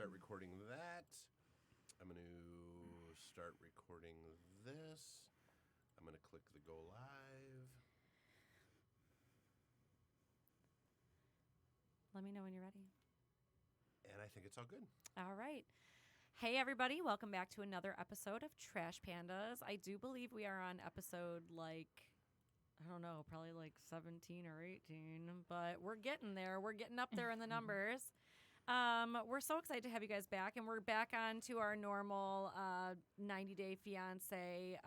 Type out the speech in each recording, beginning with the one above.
start recording that. I'm going to start recording this. I'm going to click the go live. Let me know when you're ready. And I think it's all good. All right. Hey, everybody. Welcome back to another episode of Trash Pandas. I do believe we are on episode, probably 17 or 18. But we're getting there. We're getting up there in the numbers. We're so excited to have you guys back. And we're back on to our normal 90-Day Fiancé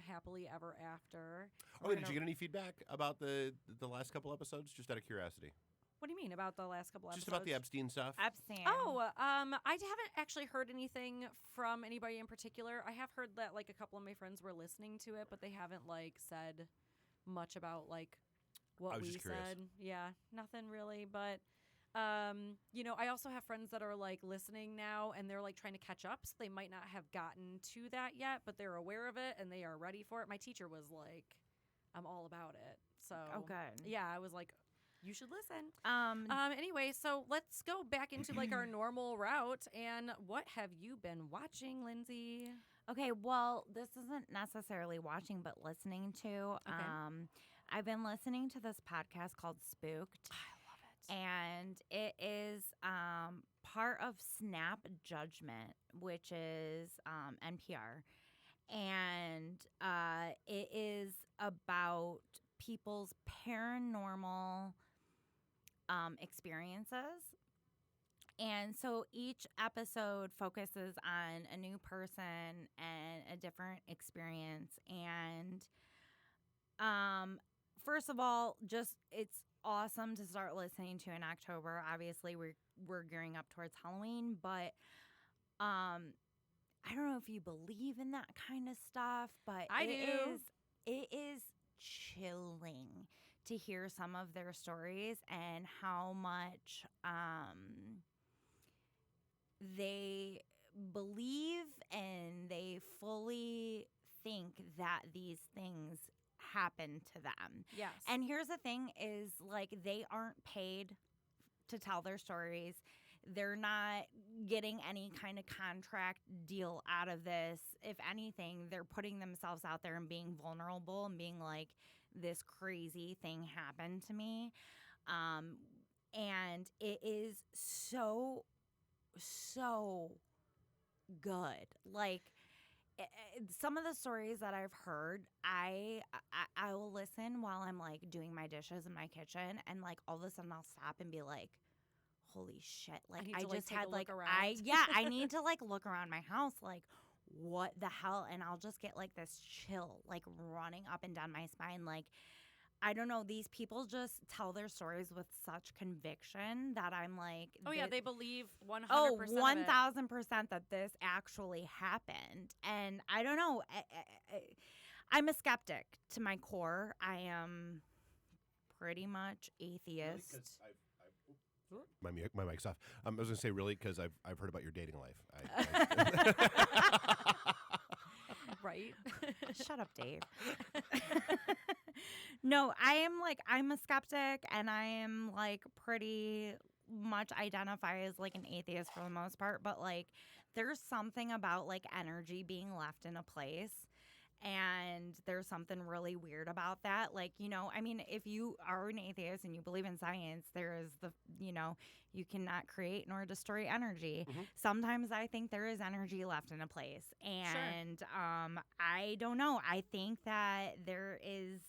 happily ever after. Okay, did you get any feedback about the last couple episodes? Just out of curiosity. What do you mean about the last couple episodes? Just about the Epstein stuff. Epstein. Oh, I haven't actually heard anything from anybody in particular. I have heard that a couple of my friends were listening to it, but they haven't said much about what we said. Yeah, nothing really. But I also have friends that are listening now, and they're trying to catch up. So they might not have gotten to that yet, but they're aware of it and they are ready for it. My teacher was like, "I'm all about it." So good. Yeah, I was like, you should listen. Anyway, so let's go back into our normal route. And what have you been watching, Lindsay? Okay, well, this isn't necessarily watching, but listening to. Okay. I've been listening to this podcast called Spooked. I love it. And it is part of Snap Judgment, which is NPR. And it is about people's paranormal experiences. And so each episode focuses on a new person and a different experience. And first of all, it's awesome to start listening to in October. Obviously, we're gearing up towards Halloween, but I don't know if you believe in that kind of stuff, but I do. It is chilling to hear some of their stories and how much they believe and they fully think that these things happen to them. Yes. And here's the thing is they aren't paid to tell their stories. They're not getting any kind of contract deal out of this. If anything, they're putting themselves out there and being vulnerable and being like, this crazy thing happened to me. And it is so good. Some of the stories that I've heard, I will listen while I'm doing my dishes in my kitchen, and all of a sudden I'll stop and be like, holy shit. I just had I need to look around my house what the hell, and I'll just get this chill running up and down my spine. I don't know, these people just tell their stories with such conviction that I'm like, oh yeah, they believe 100%. Oh, 1,000% that this actually happened. And I don't know, I'm a skeptic to my core. I am pretty much atheist. My mic's off. I was going to say, really, because I've heard about your dating life. Right? Shut up, Dave. No, I'm a skeptic, and I am pretty much identify as an atheist for the most part, but there's something about energy being left in a place. And there's something really weird about that. If you are an atheist and you believe in science, there is you cannot create nor destroy energy. Mm-hmm. Sometimes I think there is energy left in a place. And sure. I don't know. I think that there's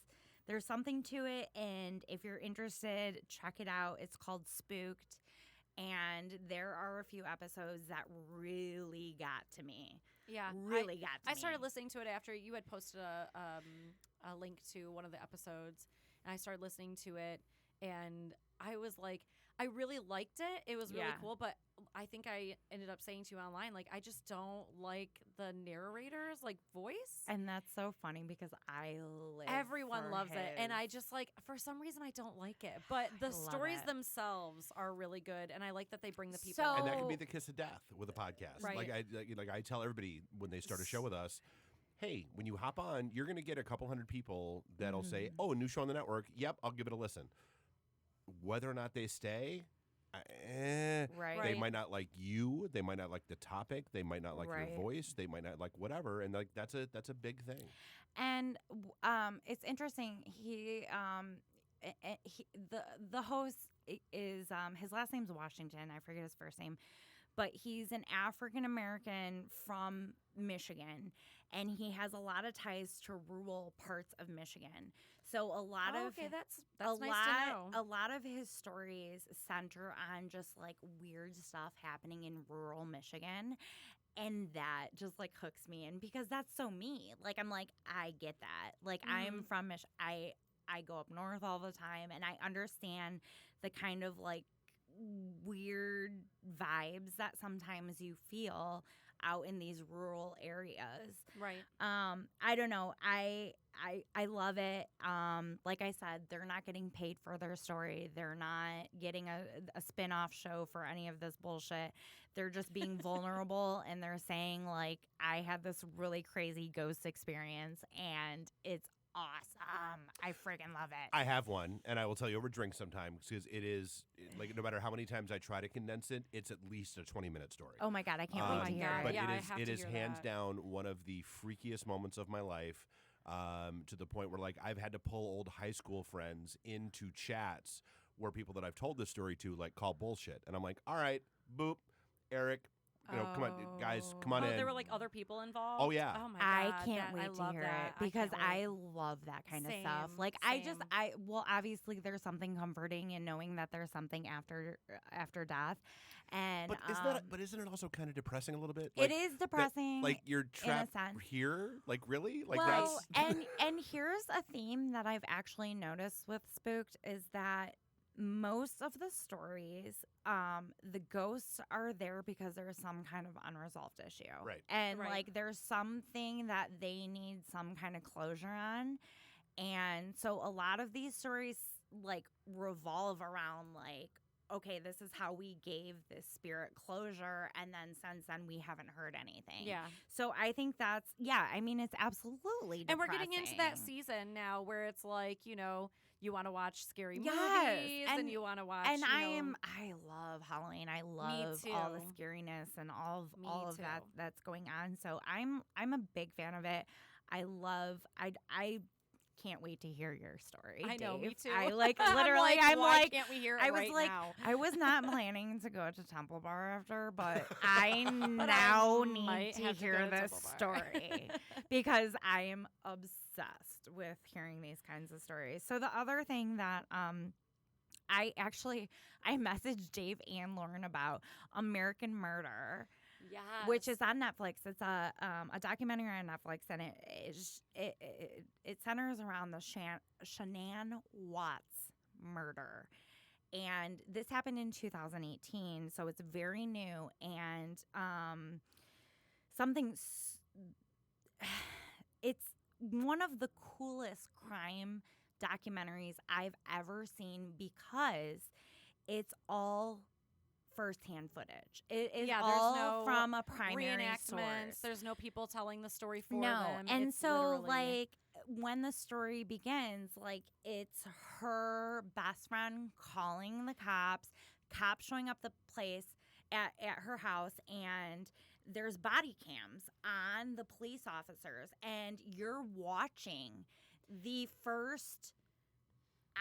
something to it. And if you're interested, check it out. It's called Spooked. And there are a few episodes that really got to me. Yeah. Really got to me. I started listening to it after you had posted a link to one of the episodes. And I started listening to it. And I was like, I really liked it. It was really cool. But I think I ended up saying to you online, I just don't like the narrator's voice. And that's so funny because everyone loves it. And I just for some reason I don't like it. But the stories themselves are really good. And I like that they bring the people. And that can be the kiss of death with a podcast. Right. I tell everybody when they start a show with us, hey, when you hop on, you're going to get a couple hundred people that'll say, oh, a new show on the network. Yep, I'll give it a listen. Whether or not they stay, Right. They might not like you. They might not like the topic. They might not like Right. your voice. They might not like whatever. And like that's a big thing. And it's interesting. The host is his last name's Washington. I forget his first name, but he's an African American from Michigan, and he has a lot of ties to rural parts of Michigan. So a lot of that's a nice to know. a lot of his stories center on just like weird stuff happening in rural Michigan. And that just like hooks me in because that's so me. Like I'm like, I get that. Like I'm from I go up north all the time, and I understand the kind of like weird vibes that sometimes you feel out in these rural areas. Right. I don't know. I love it. Like I said, they're not getting paid for their story. They're not getting a spin-off show for any of this bullshit. They're just being vulnerable, and they're saying like, I had this really crazy ghost experience, and it's awesome. I freaking love it. I have one, and I will tell you over drink sometime because it is like no matter how many times I try to condense it, it's at least a 20-minute story. Oh my God, I can't wait to hear it. But Yeah, it is hands down one of the freakiest moments of my life. To the point where like I've had to pull old high school friends into chats where people that I've told this story to like call bullshit, and I'm like, all right, boop, Eric. Come on, guys, come on in. There were like other people involved. Oh yeah. Oh my I God, can't wait to hear it because I love that kind of stuff. Like well, obviously there's something comforting in knowing that there's something after death, and but isn't it also kind of depressing a little bit? Like, it is depressing. like you're trapped sense. here. Like really? Like well, that's and here's a theme that I've actually noticed with Spooked is that most of the stories, the ghosts are there because there's some kind of unresolved issue. Right. And Right. like there's something that they need some kind of closure on. And so a lot of these stories like revolve around like, okay, this is how we gave this spirit closure, and then since then we haven't heard anything. Yeah. So I think that's I mean it's absolutely depressing. And we're getting into that season now where it's like, you want to watch scary movies and you want to watch. And I love Halloween. I love all the scariness and all of that that's going on. So I'm a big fan of it. I can't wait to hear your story. I know, Dave. me too. I like literally. Why can't we hear it right now? I was not planning to go to Temple Bar after, but I now need to hear this story because I am obsessed with hearing these kinds of stories. So the other thing that I messaged Dave and Lauren about American Murder. Yes. Which is on Netflix. It's a documentary on Netflix, and it centers around the Shanann Watts murder. And this happened in 2018, so it's very new. And it's one of the coolest crime documentaries I've ever seen because it's all firsthand footage. It is all from a primary source. There's no people telling the story for them. No, and it's so like when the story begins, like it's her best friend calling the cops showing up the place at her house, and there's body cams on the police officers, and you're watching the first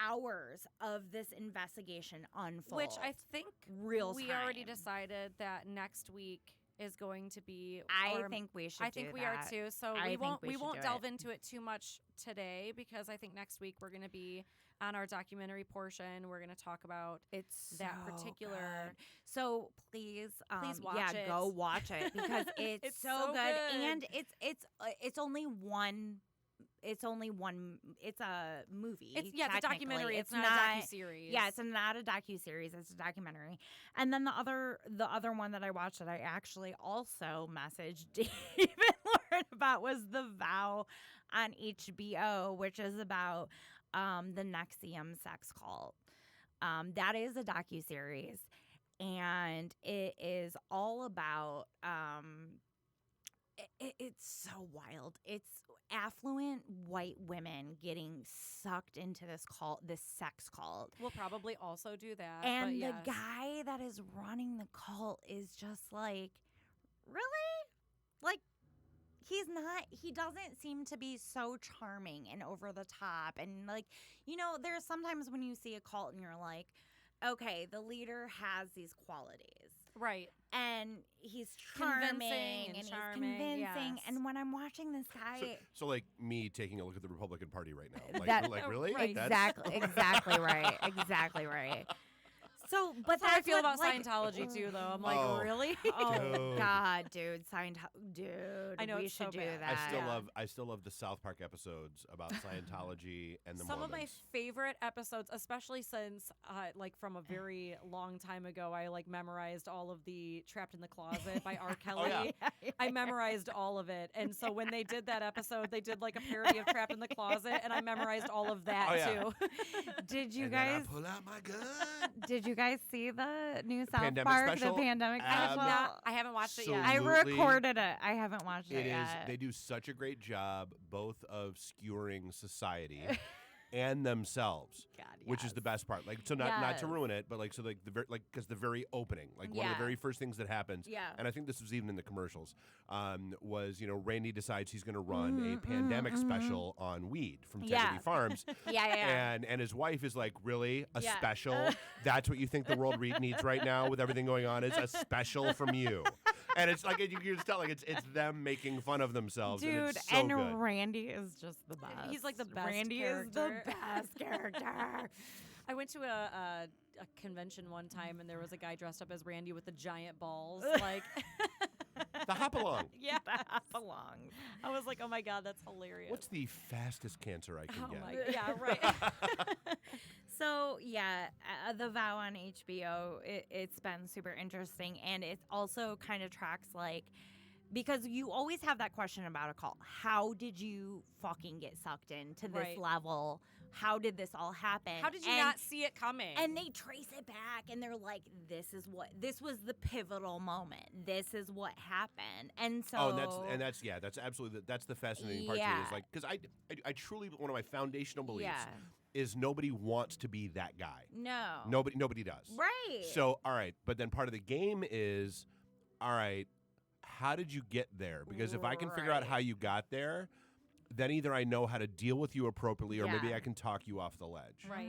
hours of this investigation unfold. Which I think we already decided that next week is going to be. I think we should. I think we are too. So we won't delve into it too much today because I think next week we're going to be on our documentary portion. We're going to talk about that particular. Good. So please watch it. Go watch it because it's so good, and it's only one. It's only one. It's a movie. It's a documentary. It's not a docuseries. Yeah, it's not a docuseries. It's a documentary. And then the other one that I watched that I actually also messaged Dave and Lauren about was The Vow on HBO, which is about the NXIVM sex cult. That is a docuseries, and it is all about. it's so wild. It's affluent white women getting sucked into this cult, this sex cult. We'll probably also do that. And but the yes. guy that is running the cult is just like, really? Like, he doesn't seem to be so charming and over the top. And like, there's sometimes when you see a cult and you're like, okay, the leader has these qualities. Right. And he's charming Convincing and he's charming, convincing. yes. And when I'm watching this guy, So like me taking a look at the Republican Party right now. Like, That- like really? Right. exactly right. Exactly right. So, but That's how I that's feel what, about like, Scientology too, though. I'm like, Oh. really? Oh Dude. God, dude, dude, I know, we it's so should do bad. that. I still love the South Park episodes about Scientology and the Some of my Mormons. favorite episodes, especially since, like, from a very long time ago, I like memorized all of the "Trapped in the Closet" by R. Kelly. yeah. I memorized all of it, and so when they did that episode, they did like a parody of "Trapped in the Closet," and I memorized all of that Oh, yeah. too. Did you And then I guys? pull out my gun. Did you guys see the new South Pandemic Park? special? The pandemic I have special? not. I haven't watched it yet. I Absolutely. recorded it. I haven't watched it It is. yet. They do such a great job, both of skewering society and themselves, God, which is yes. the best part. Like, so not to Yes. ruin it, but like so like because the very opening, like one of Yeah. the very first things that happens, Yeah. and I think this was even in the commercials, was Randy decides he's going to run a Mhm, pandemic mhm, mhm. special on weed from Yeah. Tennessee Farms, Yeah. and his wife is like, really a Yeah. special? That's what you think the world needs right now with everything going on? Is a special from you? And it's like you can just tell like it's them making fun of themselves, and Dude, it's so and good. Randy is just the best. He's like the best Randy character. is the best character. I went to a convention one time, and there was a guy dressed up as Randy with the giant balls. Like, The hop along. yeah, That belongs. I was like, oh my god, that's hilarious. What's the fastest cancer I can Oh get? my, yeah, right. So yeah, The Vow on HBO. It's been super interesting, and it also kind of tracks like, because you always have that question about a cult. How did you fucking get sucked into this Right. level? How did this all happen? How did you And- not see it coming? And they trace it back, and they're like, this was the pivotal moment. This is what happened. And so, That's absolutely that's the fascinating part too. Yeah. Is like because I truly, one of my foundational beliefs yeah, is nobody wants to be that guy. no, Nobody does. right. So all right, but then part of the game is, all right, how did you get there? Because if I can figure out Right. how you got there, then either I know how to deal with you appropriately, or maybe Yeah. I can talk you off the ledge. Right.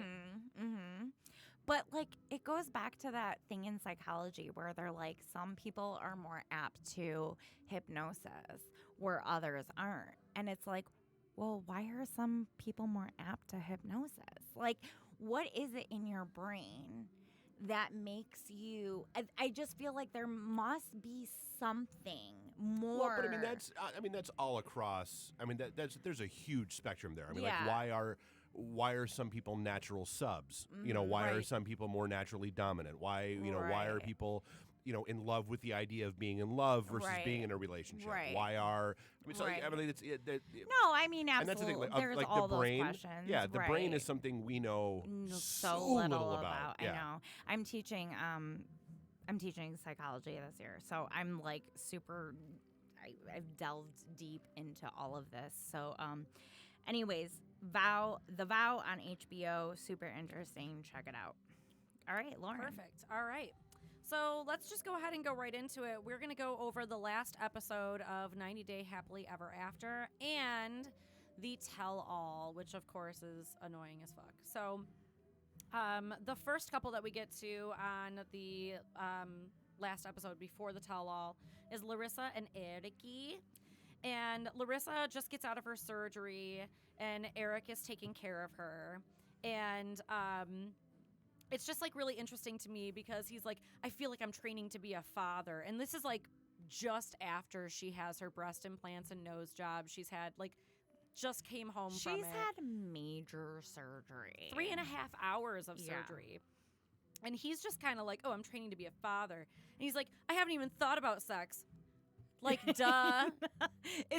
Mm-hmm. But like, it goes back to that thing in psychology where they're like, some people are more apt to hypnosis where others aren't. And it's like, well, why are some people more apt to hypnosis? Like, what is it in your brain that makes you? I just feel like there must be something more. Well, but I mean that's all across. I mean there's a huge spectrum there. I mean, Yeah. like why are some people natural subs? Why are Right. some people more naturally dominant? Why why are Right. people in love with the idea of being in love versus Right. being in a relationship? Right. Why are so Right. I mean it's No, I mean, and that's the thing. absolutely. Like, There's like all the brain. those questions. Yeah, the brain is right. something we know So little about. Yeah. I know. I'm teaching psychology this year, so I'm like super. I've delved deep into all of this. So, anyways, The Vow on HBO, super interesting. Check it out. All right, Lauren. Perfect. All right. So let's just go ahead and go right into it. We're going to go over the last episode of 90 Day Happily Ever After and the Tell All, which of course is annoying as fuck. So the first couple that we get to on the last episode before the Tell All is Larissa and Eric. And Larissa just gets out of her surgery, and Eric is taking care of her. And it's just like really interesting to me because he's like, I feel like I'm training to be a father. And this is like just after she has her breast implants and nose job. She's had like just came home from it. She's had major surgery. 3.5 hours of Yeah. surgery. And he's just kind of like, oh, I'm training to be a father. And he's like, I haven't even thought about sex. Like, duh.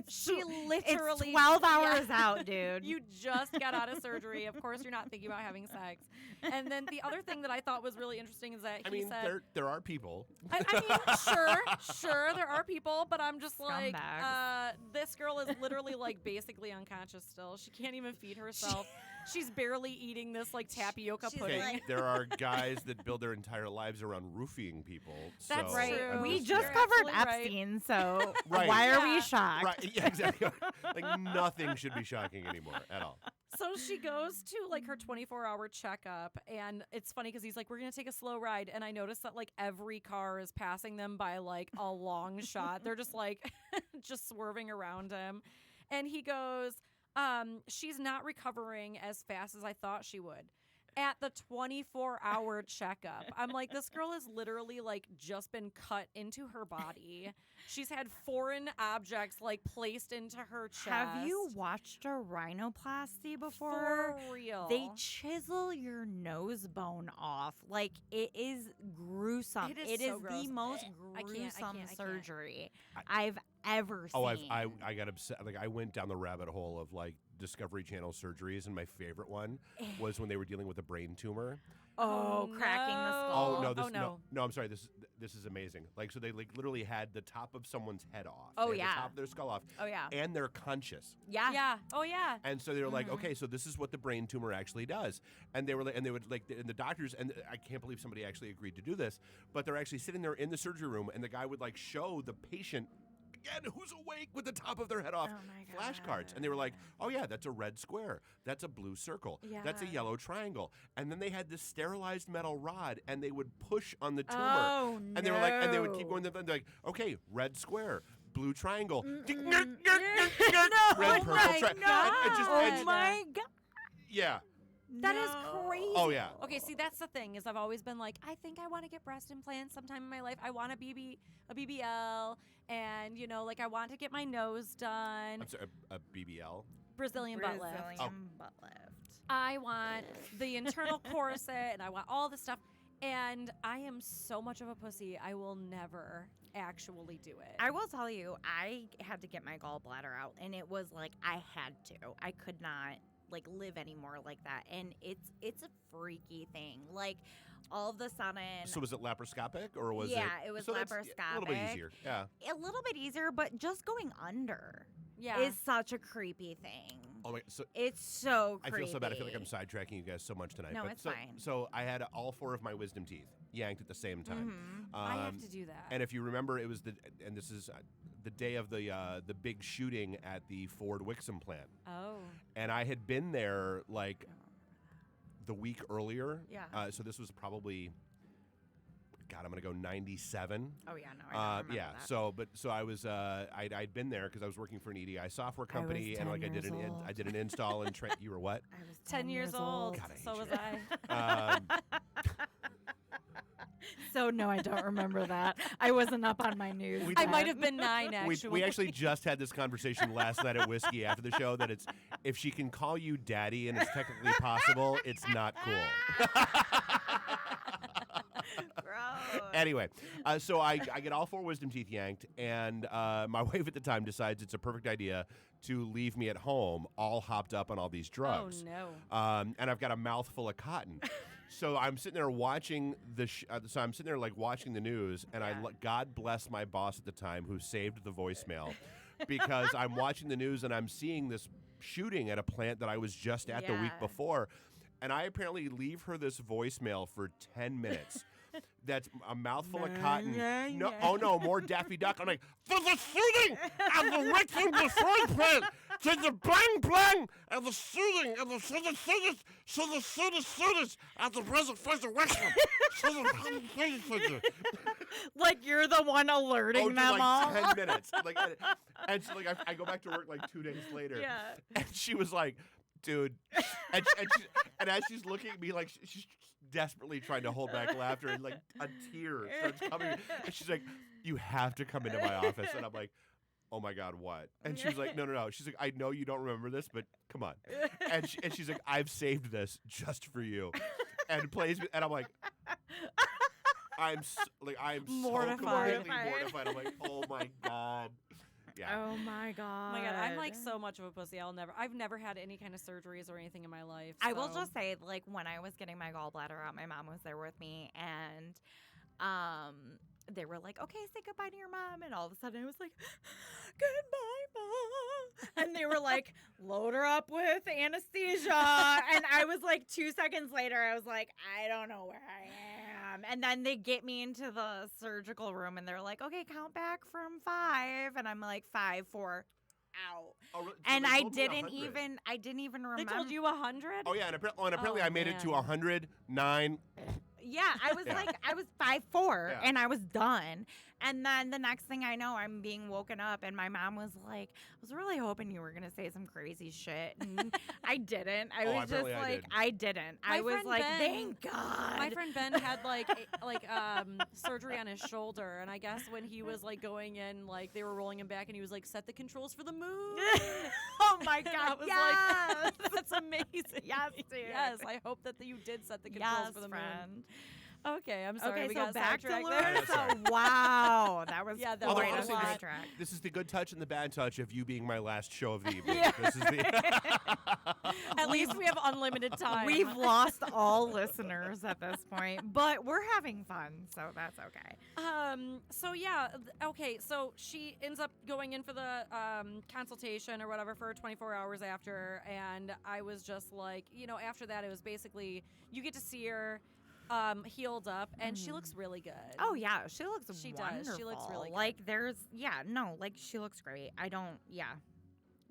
She literally. It's 12 hours out, dude. You just got out of surgery. Of course, you're not thinking about having sex. And then the other thing that I thought was really interesting is that he said, there are people. I mean, sure, there are people, but I'm just like, this girl is literally like basically unconscious still. She can't even feed herself. She's barely eating this like tapioca pudding. Okay, there are guys that build their entire lives around roofing people. That's so right. We You're just covered absolutely Epstein, so Right. why are Yeah. we shocked? Right, yeah, exactly. Like nothing should be shocking anymore at all. So she goes to like her 24-hour checkup, and it's funny because he's like, we're going to take a slow ride. And I noticed that like every car is passing them by like a long shot. They're just like just swerving around him. And he goes, she's not recovering as fast as I thought she would. At the 24-hour checkup. I'm like, this girl has literally like just been cut into her body. She's had foreign objects like placed into her chest. Have you watched a rhinoplasty before? For real. They chisel your nose bone off. Like, it is gruesome. It is so the gross. most I can't. gruesome surgery I've ever Oh, seen. I got upset. Like I went down the rabbit hole of like Discovery Channel surgeries, and my favorite one was when they were dealing with a brain tumor. Oh, cracking the skull. Oh no! no. No, I'm sorry. This is amazing. Like, so they like literally had the top of someone's head off. Oh, They had yeah. the top of their skull off. Oh, yeah. And they're conscious. Yeah. Yeah. Oh, yeah. And so they were like, okay, so this is what the brain tumor actually does. And they were like, and they would like, and the doctors, and I can't believe somebody actually agreed to do this, but they're actually sitting there in the surgery room, and the guy would like show the patient again who's awake with the top of their head off Oh my flashcards. And they were like, oh yeah, that's a red square. That's a blue circle. That's a Yeah. yellow triangle. And then they had this sterilized metal rod, and they would push on the tumor. Oh, And they were like, and they would keep no. going. They're like, okay, red square, blue triangle, red Oh purple my triangle. God. Oh my God. Yeah. That is No. crazy. Oh, yeah. Okay, see, that's the thing is I've always been like, I think I want to get breast implants sometime in my life. I want a BBL, and you know, like I want to get my nose done. I'm sorry, a BBL. Brazilian butt lift. Brazilian butt lift. I want the internal corset, and I want all this stuff. And I am so much of a pussy. I will never actually do it. I will tell you, I had to get my gallbladder out, and it was like I had to. I could not like live anymore like that, and it's a freaky thing. Like all of a sudden. So was it laparoscopic or was it? Yeah, it was so that's laparoscopic. A little bit easier. Yeah. A little bit easier, but just going under yeah. is such a creepy thing. Oh my. So It's so I creepy. feel so bad. I feel like I'm sidetracking you guys so much tonight. No, but it's so, fine. So I had all 4 of my wisdom teeth yanked at the same time. I have to do that. And if you remember, it was and this is the day of the big shooting at the Ford Wixom plant. Oh. And I had been there like the week earlier. Yeah. So this was probably, God, I'm gonna go 97. Oh yeah, no, I don't remember yeah. that. So I was I'd been there because I was working for an EDI software I was company, and 10 like years old. I did an install and you were what? I was 10 years old. God, I hate So you. was I. So no, I don't remember that. I wasn't up on my news. We I did- might have been 9 actually. We actually just had this conversation last night at Whiskey after the show that it's if she can call you daddy and it's technically possible, it's not cool. Gross. Anyway, so I get all 4 wisdom teeth yanked, and my wife at the time decides it's a perfect idea to leave me at home all hopped up on all these drugs. Oh no. And I've got a mouthful of cotton. So I'm sitting there watching watching the news, and Yeah. God bless my boss at the time who saved the voicemail, because I'm watching the news and I'm seeing this shooting at a plant that I was just at the week Yeah. before, and I apparently leave her this voicemail for 10 minutes. That's a mouthful of cotton. No, oh no, more Daffy Duck. I'm like, for the shooting at the Wixom Detroit plant, to the bang bang, and the shooting, and the shooters at the present first of Wixom. Like you're the one alerting For them all. like 10 minutes. Like, and so like I go back to work like 2 days later. Yeah. And she was like, dude, and as she's looking at me like she's desperately trying to hold back laughter, and like a tear starts coming, and she's like, you have to come into my office. And I'm like, oh my God, what? And she was like, no. She's like, I know you don't remember this, but come on. And she's like, I've saved this just for you, and plays. And I'm like, I'm so Mortified. completely mortified. I'm like, oh my God. Yeah. Oh my god. Oh my God, I'm like so much of a pussy. I've never had any kind of surgeries or anything in my life. I will so- just say, like, when I was getting my gallbladder out, my mom was there with me, and they were like, okay, say goodbye to your mom. And all of a sudden I was like, goodbye, Mom. And they were like, load her up with anesthesia. And I was like, 2 seconds later, I was like, I don't know where I am. And then they get me into the surgical room and they're like, okay, count back from 5. And I'm like, 5, 4, out. Oh, really? So And they I told me didn't 100. even They remember. told you 100? Oh yeah, and apparently Oh, I made it to man. 109. Yeah, I was Yeah. like, I was 5'4", Yeah. and I was done. And then the next thing I know, I'm being woken up, and my mom was like, I was really hoping you were going to say some crazy shit. And I didn't. I Oh, was just apparently I like, did. I didn't. My I was friend like, Ben- thank God. My friend Ben had surgery on his shoulder, and I guess when he was like going in, like they were rolling him back, and he was like, "Set the controls for the moon." Oh my And I God. was Yes. like, "That's amazing." Yes, dude. Yes, I hope that you did set the controls Yes, for the friend. moon. Okay, I'm sorry. Okay, we so got back to sidetracked Lewis. there. Yeah, sorry. Wow. That was Yeah, that Although was quite a honestly, sidetrack. this is the good touch and the bad touch of you being my last show of the evening. Yeah. This is the At least we have unlimited time. We've lost all listeners at this point, but we're having fun, so that's okay. So yeah, okay. So she ends up going in for the consultation or whatever for 24 hours after, and I was just like, after that, it was basically you get to see her healed up, and she looks really good. Oh yeah, she looks She does. wonderful. She looks really good. Like she looks great.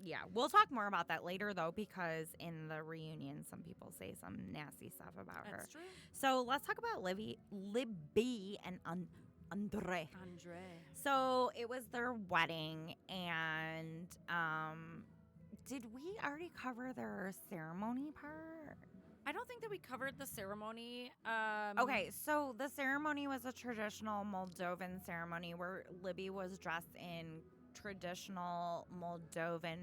Yeah. We'll talk more about that later though, because in the reunion, some people say some nasty stuff about her. That's true. So let's talk about Libby and Andre. Andre. So it was their wedding, and did we already cover their ceremony part? I don't think that we covered the ceremony. Okay, so the ceremony was a traditional Moldovan ceremony where Libby was dressed in traditional Moldovan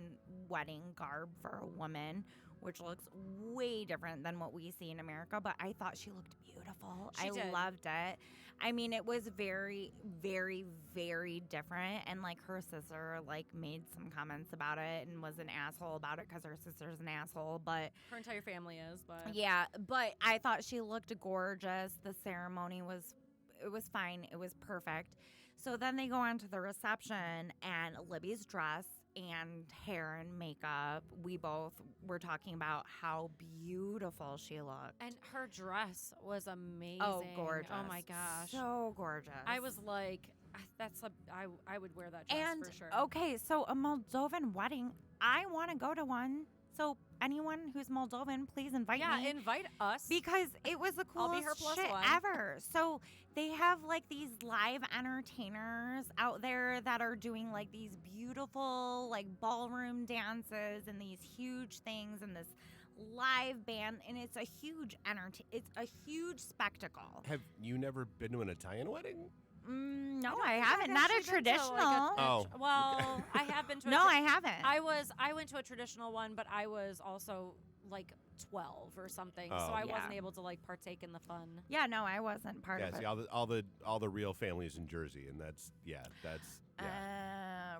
wedding garb for a woman, which looks way different than what we see in America, but I thought she looked beautiful. She I did. loved it. I mean, it was very, very, very different, and like her sister like made some comments about it and was an asshole about it because her sister's an asshole, but her entire family is, but yeah, but I thought she looked gorgeous. The ceremony was fine. It was perfect. So then they go on to the reception, and Libby's dress and hair and makeup, we both were talking about how beautiful she looked. and her dress was amazing. Oh, gorgeous. Oh my gosh. So gorgeous. I was like, I would wear that dress and for sure. okay, so a Moldovan wedding, I want to go to one. So anyone who's Moldovan, please invite yeah, me. invite us. Because it was the I'll coolest be her plus shit one. ever. So they have like these live entertainers out there that are doing like these beautiful like ballroom dances and these huge things and this live band, and it's a huge it's a huge spectacle. Have you never been to an Italian wedding? No, don't I think haven't. I've Not a actually been to, traditional. like, Oh. Well, I have been to. No, I haven't. I went to a traditional one, but I was also like 12 or something, so Oh. I Yeah. wasn't able to like partake in the fun. Yeah, no, I wasn't part Yeah, of see, it. all the real families in Jersey, and that's yeah.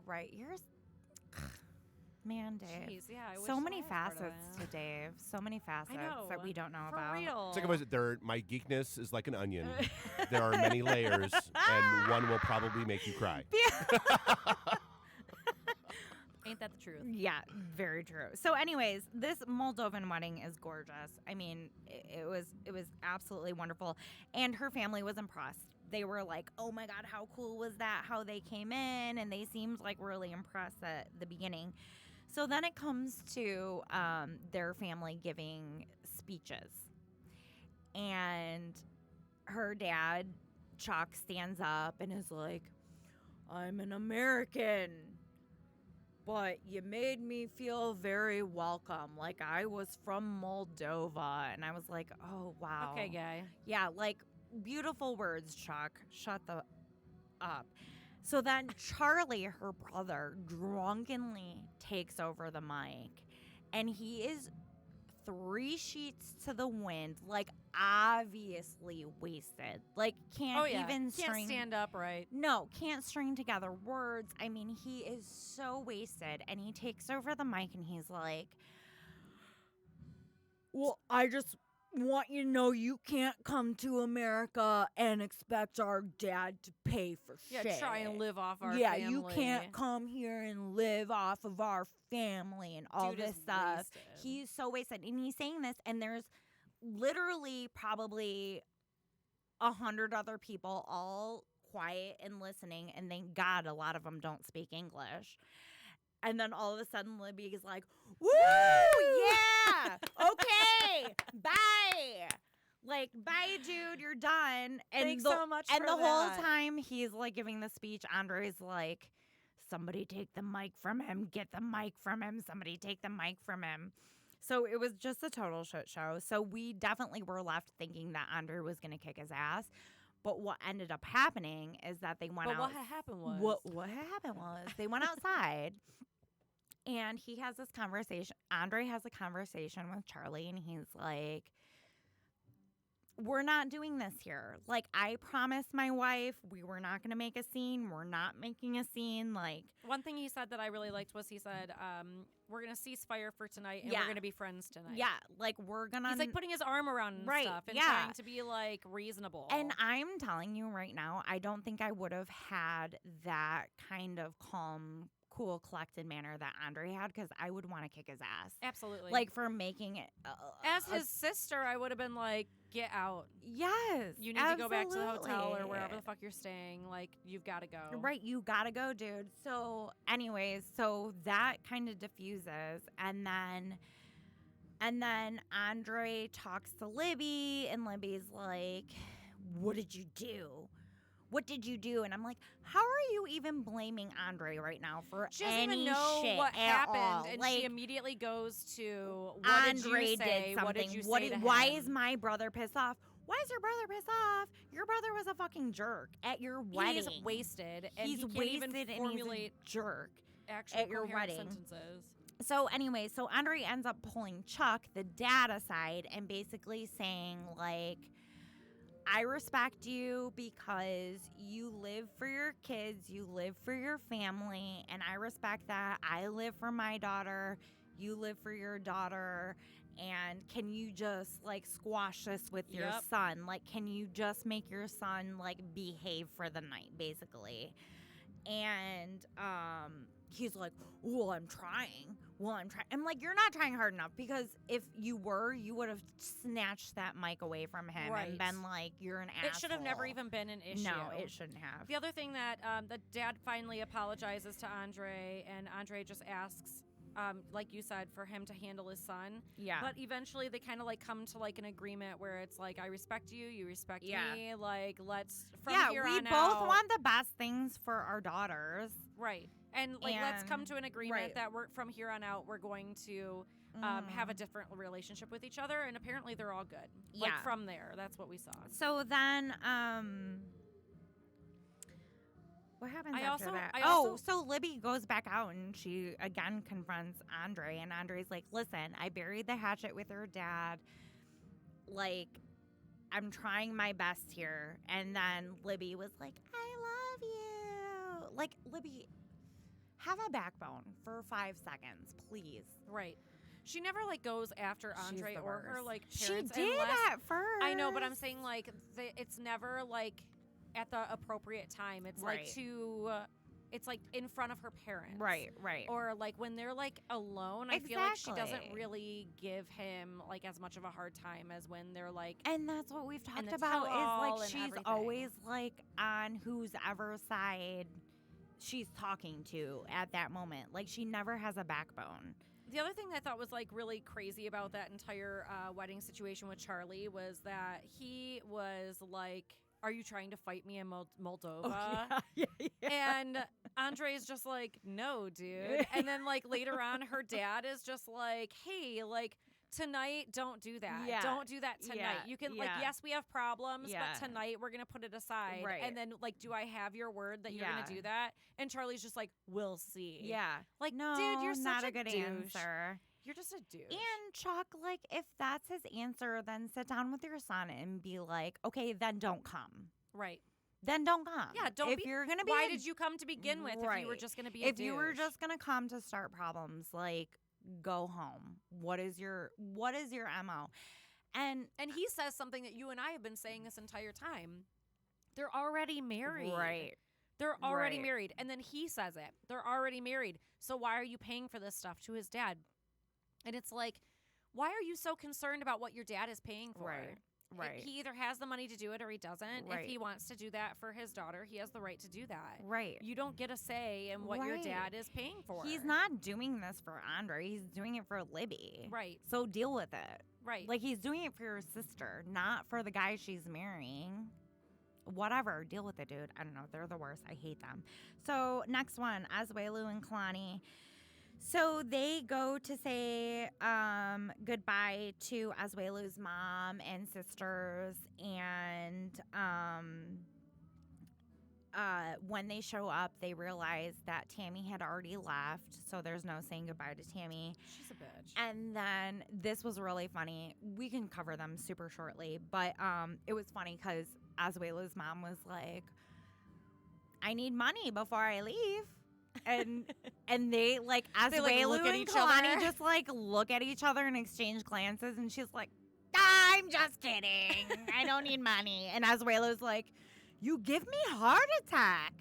Right. Yours, man, Dave. Jeez, yeah. I wish So that many I was part of facets to it. Dave. So many facets that know. we don't know For about. real. Think about it. My geekness is like an onion. There are many layers, and one will probably make you cry. Ain't that the truth? Yeah, very true. So, anyways, this Moldovan wedding is gorgeous. I mean, it was absolutely wonderful, and her family was impressed. They were like, "Oh my God, how cool was that? How they came in," and they seemed like really impressed at the beginning. So then it comes to their family giving speeches, and her dad, Chuck, stands up and is like, "I'm an American, but you made me feel very welcome, like I was from Moldova." And I was like, oh, wow. Okay, guy. Yeah, like, beautiful words, Chuck. Shut the up. So then Charlie, her brother, drunkenly takes over the mic, and he is 3 sheets to the wind. Like, obviously wasted. Like, can't even can't stand upright. No, can't string together words. I mean, he is so wasted. And he takes over the mic and he's like, well, I just want you to know you can't come to America and expect our dad to pay for shit. Yeah, try and live off our family. Yeah, you can't come here and live off of our family and all Dude this is stuff. wasted. He's so wasted. And he's saying this, and there's literally probably 100 other people all quiet and listening, and thank God a lot of them don't speak English. And then all of a sudden, Libby is like, woo, yeah, okay, bye. Like, bye, dude, you're done. And Thanks so much And for the whole that. time he's, like, giving the speech, Andre's like, somebody take the mic from him. Get the mic from him. Somebody take the mic from him. So it was just a total shit show. So we definitely were left thinking that Andre was going to kick his ass. But what ended up happening is that they went out. But what had happened was... What had happened was they went outside. And he has this conversation. Andre has a conversation with Charlie, and he's like, we're not doing this here. Like, I promised my wife we were not going to make a scene. We're not making a scene. Like, one thing he said that I really liked was he said, we're going to cease fire for tonight, and Yeah. we're going to be friends tonight. yeah, like, we're going to. He's, like, putting his arm around and Right, stuff and yeah. trying to be, like, reasonable. And I'm telling you right now, I don't think I would have had that kind of calm, cool, collected manner that Andre had, because I would want to kick his ass. Absolutely. Like, for making it. As his sister, I would have been like, get out. Yes. You need to go back to the hotel or absolutely. wherever the fuck you're staying. Like, you've got to go. Right, you gotta go, dude. So, anyways, so that kind of diffuses, and then Andre talks to Libby, and Libby's like, "What did you do? What did you do?" And I'm like, "How are you even blaming Andre right now for She doesn't any even know shit what at happened, all? and Like, she immediately goes to, what Andre did you say? did something. What did you say to Why him? is my brother pissed off? Why is your brother pissed off? Your brother was a fucking jerk at your wedding. He's wasted, and He's he can't wasted even and formulate he's a jerk actual at your coherent wedding. sentences. So anyway, so Andre ends up pulling Chuck, the dad, aside and basically saying, like, I respect you because you live for your kids, you live for your family, and I respect that. I live for my daughter, you live for your daughter, and can you just, like, squash this with your Yep. son? Like, can you just make your son, like, behave for the night, basically? And he's like, well, I'm trying. I'm like, you're not trying hard enough, because if you were, you would have snatched that mic away from him Right. and been like, you're an asshole. It should have never even been an issue. No, it shouldn't have. The other thing that the dad finally apologizes to Andre, and Andre just asks, like you said, for him to handle his son. Yeah. But eventually they kind of like come to like an agreement where it's like, I respect you, you respect Yeah. me. Like, let's, from here we on both out, want the best things for our daughters. Right. And like, let's come to an agreement right. that we're from here on out, we're going to have a different relationship with each other. And apparently they're all good. Like, Yeah. from there, that's what we saw. So then, what happens after that? So Libby goes back out and she again confronts Andre, and Andre's like, listen, I buried the hatchet with her dad. Like, I'm trying my best here. And then Libby was like, I love you. Like, Libby, have a backbone for 5 seconds, please. Right. She never like goes after She's Andre the or her worst. like She parents. did unless, at first. I know, but I'm saying like it's never like at the appropriate time. It's Right. like it's like in front of her parents. Right. Or like when they're like alone, I feel like she doesn't Exactly. really give him like as much of a hard time as when they're like. And that's what we've talked the about is tell-all like and she's everything. always like on whose ever side she's talking to at that moment. Like, she never has a backbone. The other thing that I thought was like really crazy about that entire wedding situation with Charlie was that he was like, are you trying to fight me in Moldova? Yeah. And Andre is just like, no, dude. And then like later on, her dad is just like, hey, like tonight, don't do that. Yeah. Don't do that tonight. Yeah. You can like, Yeah. yes, we have problems, Yeah. but tonight we're going to put it aside. Right. And then like, do I have your word that you're going to Yeah. do that? And Charlie's just like, we'll see. Yeah. Like, No, dude, you're not such a good douche. answer. You're just a douche. And Chuck, like, if that's his answer, then sit down with your son and be like, okay, then don't come. Right. Then don't come. Yeah, don't if you're gonna be why did you come to begin with if you were just gonna be a If you were douche? just gonna come to start problems, like, go home. What is your MO? And he says something that you and I have been saying this entire time. They're already married. Right. They're already Right. married. And then he says it. They're already married. So why are you paying for this stuff to his dad? And it's like, why are you so concerned about what your dad is paying for? Right. He either has the money to do it or he doesn't. Right. If he wants to do that for his daughter, he has the right to do that. Right. You don't get a say in what your Right. dad is paying for. He's not doing this for Andre. He's doing it for Libby. Right. So deal with it. Right. Like, he's doing it for your sister, not for the guy she's marrying. Whatever. Deal with it, dude. I don't know. They're the worst. I hate them. So, next one, Azuelu and Kalani. So, they go to say goodbye to Azuelu's mom and sisters. And when they show up, they realize that Tammy had already left. So, there's no saying goodbye to Tammy. She's a bitch. And then this was really funny. We can cover them super shortly. But it was funny because Azuelu's mom was like, I need money before I leave. And they, like, Azuelu look at and each Kalani other. just, like, look at each other and exchange glances. And she's like, I'm just kidding. I don't need money. And Azuelu's like, you give me a heart attack.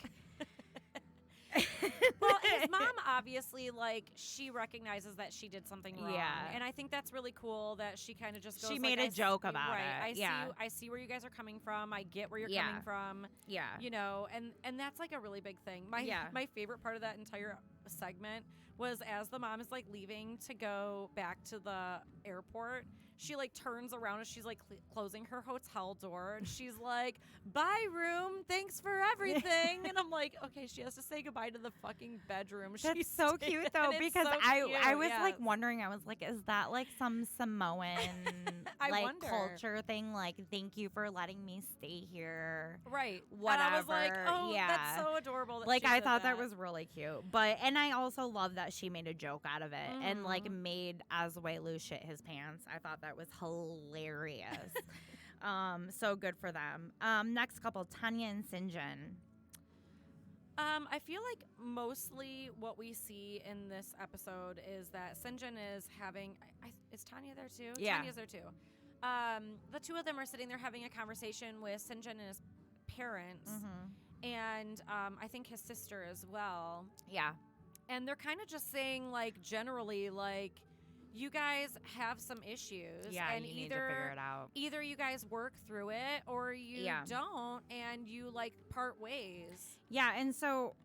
Well, his mom obviously, like, she recognizes that she did something wrong. Yeah. And I think that's really cool that she kind of just goes, She like, made a joke about right, it. Yeah. I see where you guys are coming from. I get where you're Yeah. coming from. Yeah. You know, and that's, like, a really big thing. My favorite part of that entire segment was as the mom is, like, leaving to go back to the airport, she, like, turns around as she's, like, closing her hotel door. And she's like, bye, room. Thanks for everything. And I'm like, okay, she has to say goodbye to the fucking bedroom. That's so cute, though, It's because so I cute, was, yes. like, wondering, I was like, is that, like, some Samoan, I like, wonder. culture thing? Like, thank you for letting me stay here. Right. Whatever. And I was like, oh, yeah. that's so adorable. That Like, she I did thought that was really cute. But, and I also love that she made a joke out of it and, like, Mhm. made Azuelu shit his pants. I thought that was hilarious. So good for them. Next couple, Tanya and Sinjin. I feel like mostly what we see in this episode is that Sinjin is having. Is Tanya there too? Yeah. Tanya's there too. The two of them are sitting there having a conversation with Sinjin and his parents, and I think his sister as well. Yeah. And they're kind of just saying, like, generally, like, you guys have some issues. Yeah, and you need to figure it out. Either you guys work through it or you Yeah. don't, and you, like, part ways. Yeah, and so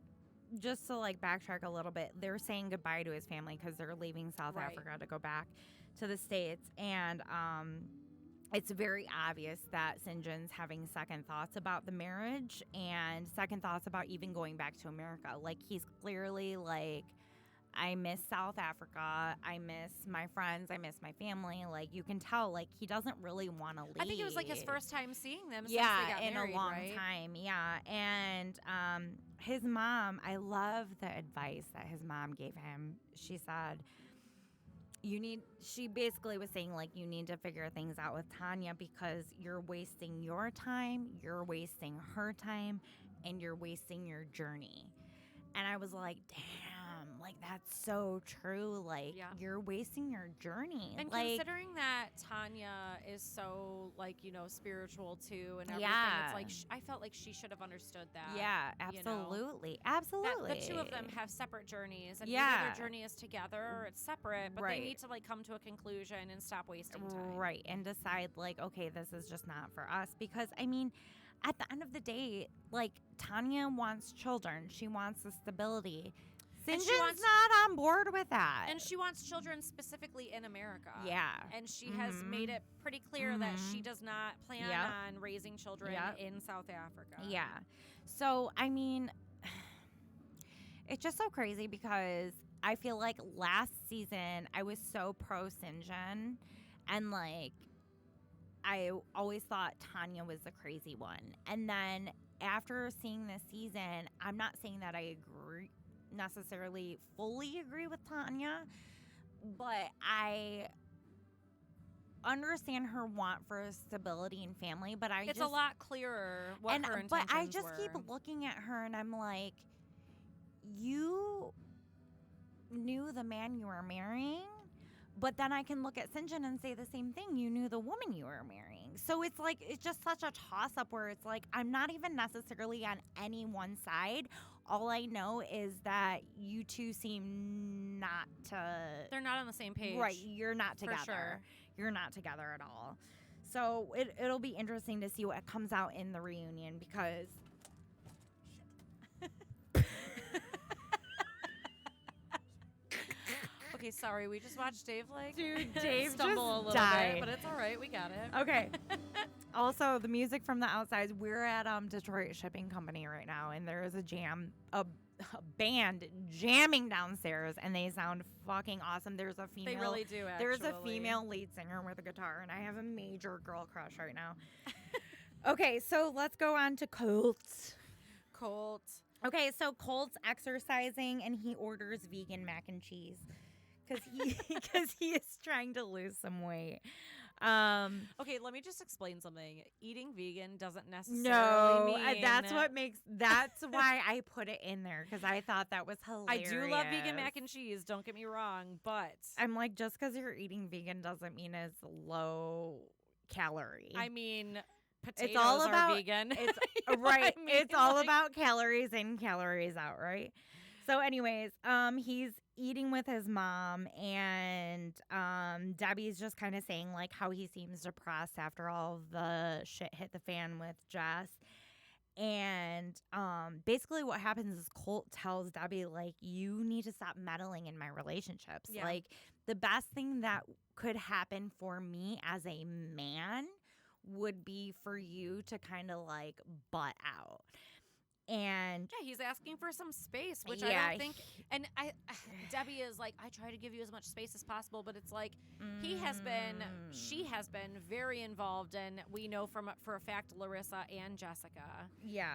just to, like, backtrack a little bit, they're saying goodbye to his family because they're leaving South Right. Africa to go back to the States. And it's very obvious that Sinjin's having second thoughts about the marriage and second thoughts about even going back to America. Like, he's clearly like, I miss South Africa. I miss my friends. I miss my family. Like, you can tell, like, he doesn't really want to leave. I think it was, like, his first time seeing them since Yeah, they got in married, a long right? time. Yeah. And his mom, I love the advice that his mom gave him. She said, she basically was saying, like, you need to figure things out with Tanya because you're wasting your time, you're wasting her time, and you're wasting your journey. And I was like, damn, like, that's so true. Like, Yeah. you're wasting your journey. And like, considering that Tanya is so, like, you know, spiritual too and everything, Yeah. it's like I felt like she should have understood that. yeah, you know, absolutely. that Absolutely. the two of them have separate journeys, and Yeah. either their journey is together or it's separate, but Right. they need to, like, come to a conclusion and stop wasting time. Right. And decide, like, okay, this is just not for us. Because, I mean, at the end of the day, like, Tanya wants children. She wants the stability. And she Sinjin's wants- not on board with that. And she wants children specifically in America. Yeah. And she has Mhm. made it pretty clear that she Mhm. does not plan Yep. on raising children Yep. in South Africa. Yeah. So, I mean, it's just so crazy because I feel like last season I was so pro Sinjin and, like, I always thought Tanya was the crazy one. And then after seeing this season, I'm not saying that I necessarily fully agree with Tanya, but I understand her want for stability and family, but it's a lot clearer what her intentions but I just were. keep looking at her and I'm like, you knew the man you were marrying, but then I can look at Sinjin and say the same thing. You knew the woman you were marrying. So it's like, it's just such a toss-up where it's like, I'm not even necessarily on any one side. All I know is that you two seem not to... They're not on the same page. Right, you're not together. For sure. You're not together at all. So it'll be interesting to see what comes out in the reunion because... Okay, sorry, we just watched Dave Dude, Dave stumble just a little died. bit, but it's all right, we got it. Okay. Also, the music from the outside. We're at Detroit Shipping Company right now, and there is a band jamming downstairs, and they sound fucking awesome. There's a female. They really do. Actually. There's a female lead singer with a guitar, and I have a major girl crush right now. Okay, so let's go on to Colt. Okay, so Colt's exercising, and he orders vegan mac and cheese because he is trying to lose some weight. Okay, let me just explain something. Eating vegan doesn't necessarily mean... That's why I put it in there, because I thought that was hilarious. I do love vegan mac and cheese, don't get me wrong, but... I'm like, just because you're eating vegan doesn't mean it's low calorie. I mean, potatoes are vegan. It's right. It's all about calories in, calories out, right? So anyways, he's eating with his mom, and Debbie's just kind of saying like how he seems depressed after all the shit hit the fan with Jess. And basically what happens is Colt tells Debbie, like, you need to stop meddling in my relationships. Yeah. Like, the best thing that could happen for me as a man would be for you to kind of like butt out. And yeah, he's asking for some space, which yeah, I don't think. And Debbie is like, I try to give you as much space as possible, but it's like she has been very involved, and we know for a fact Larissa and Jessica,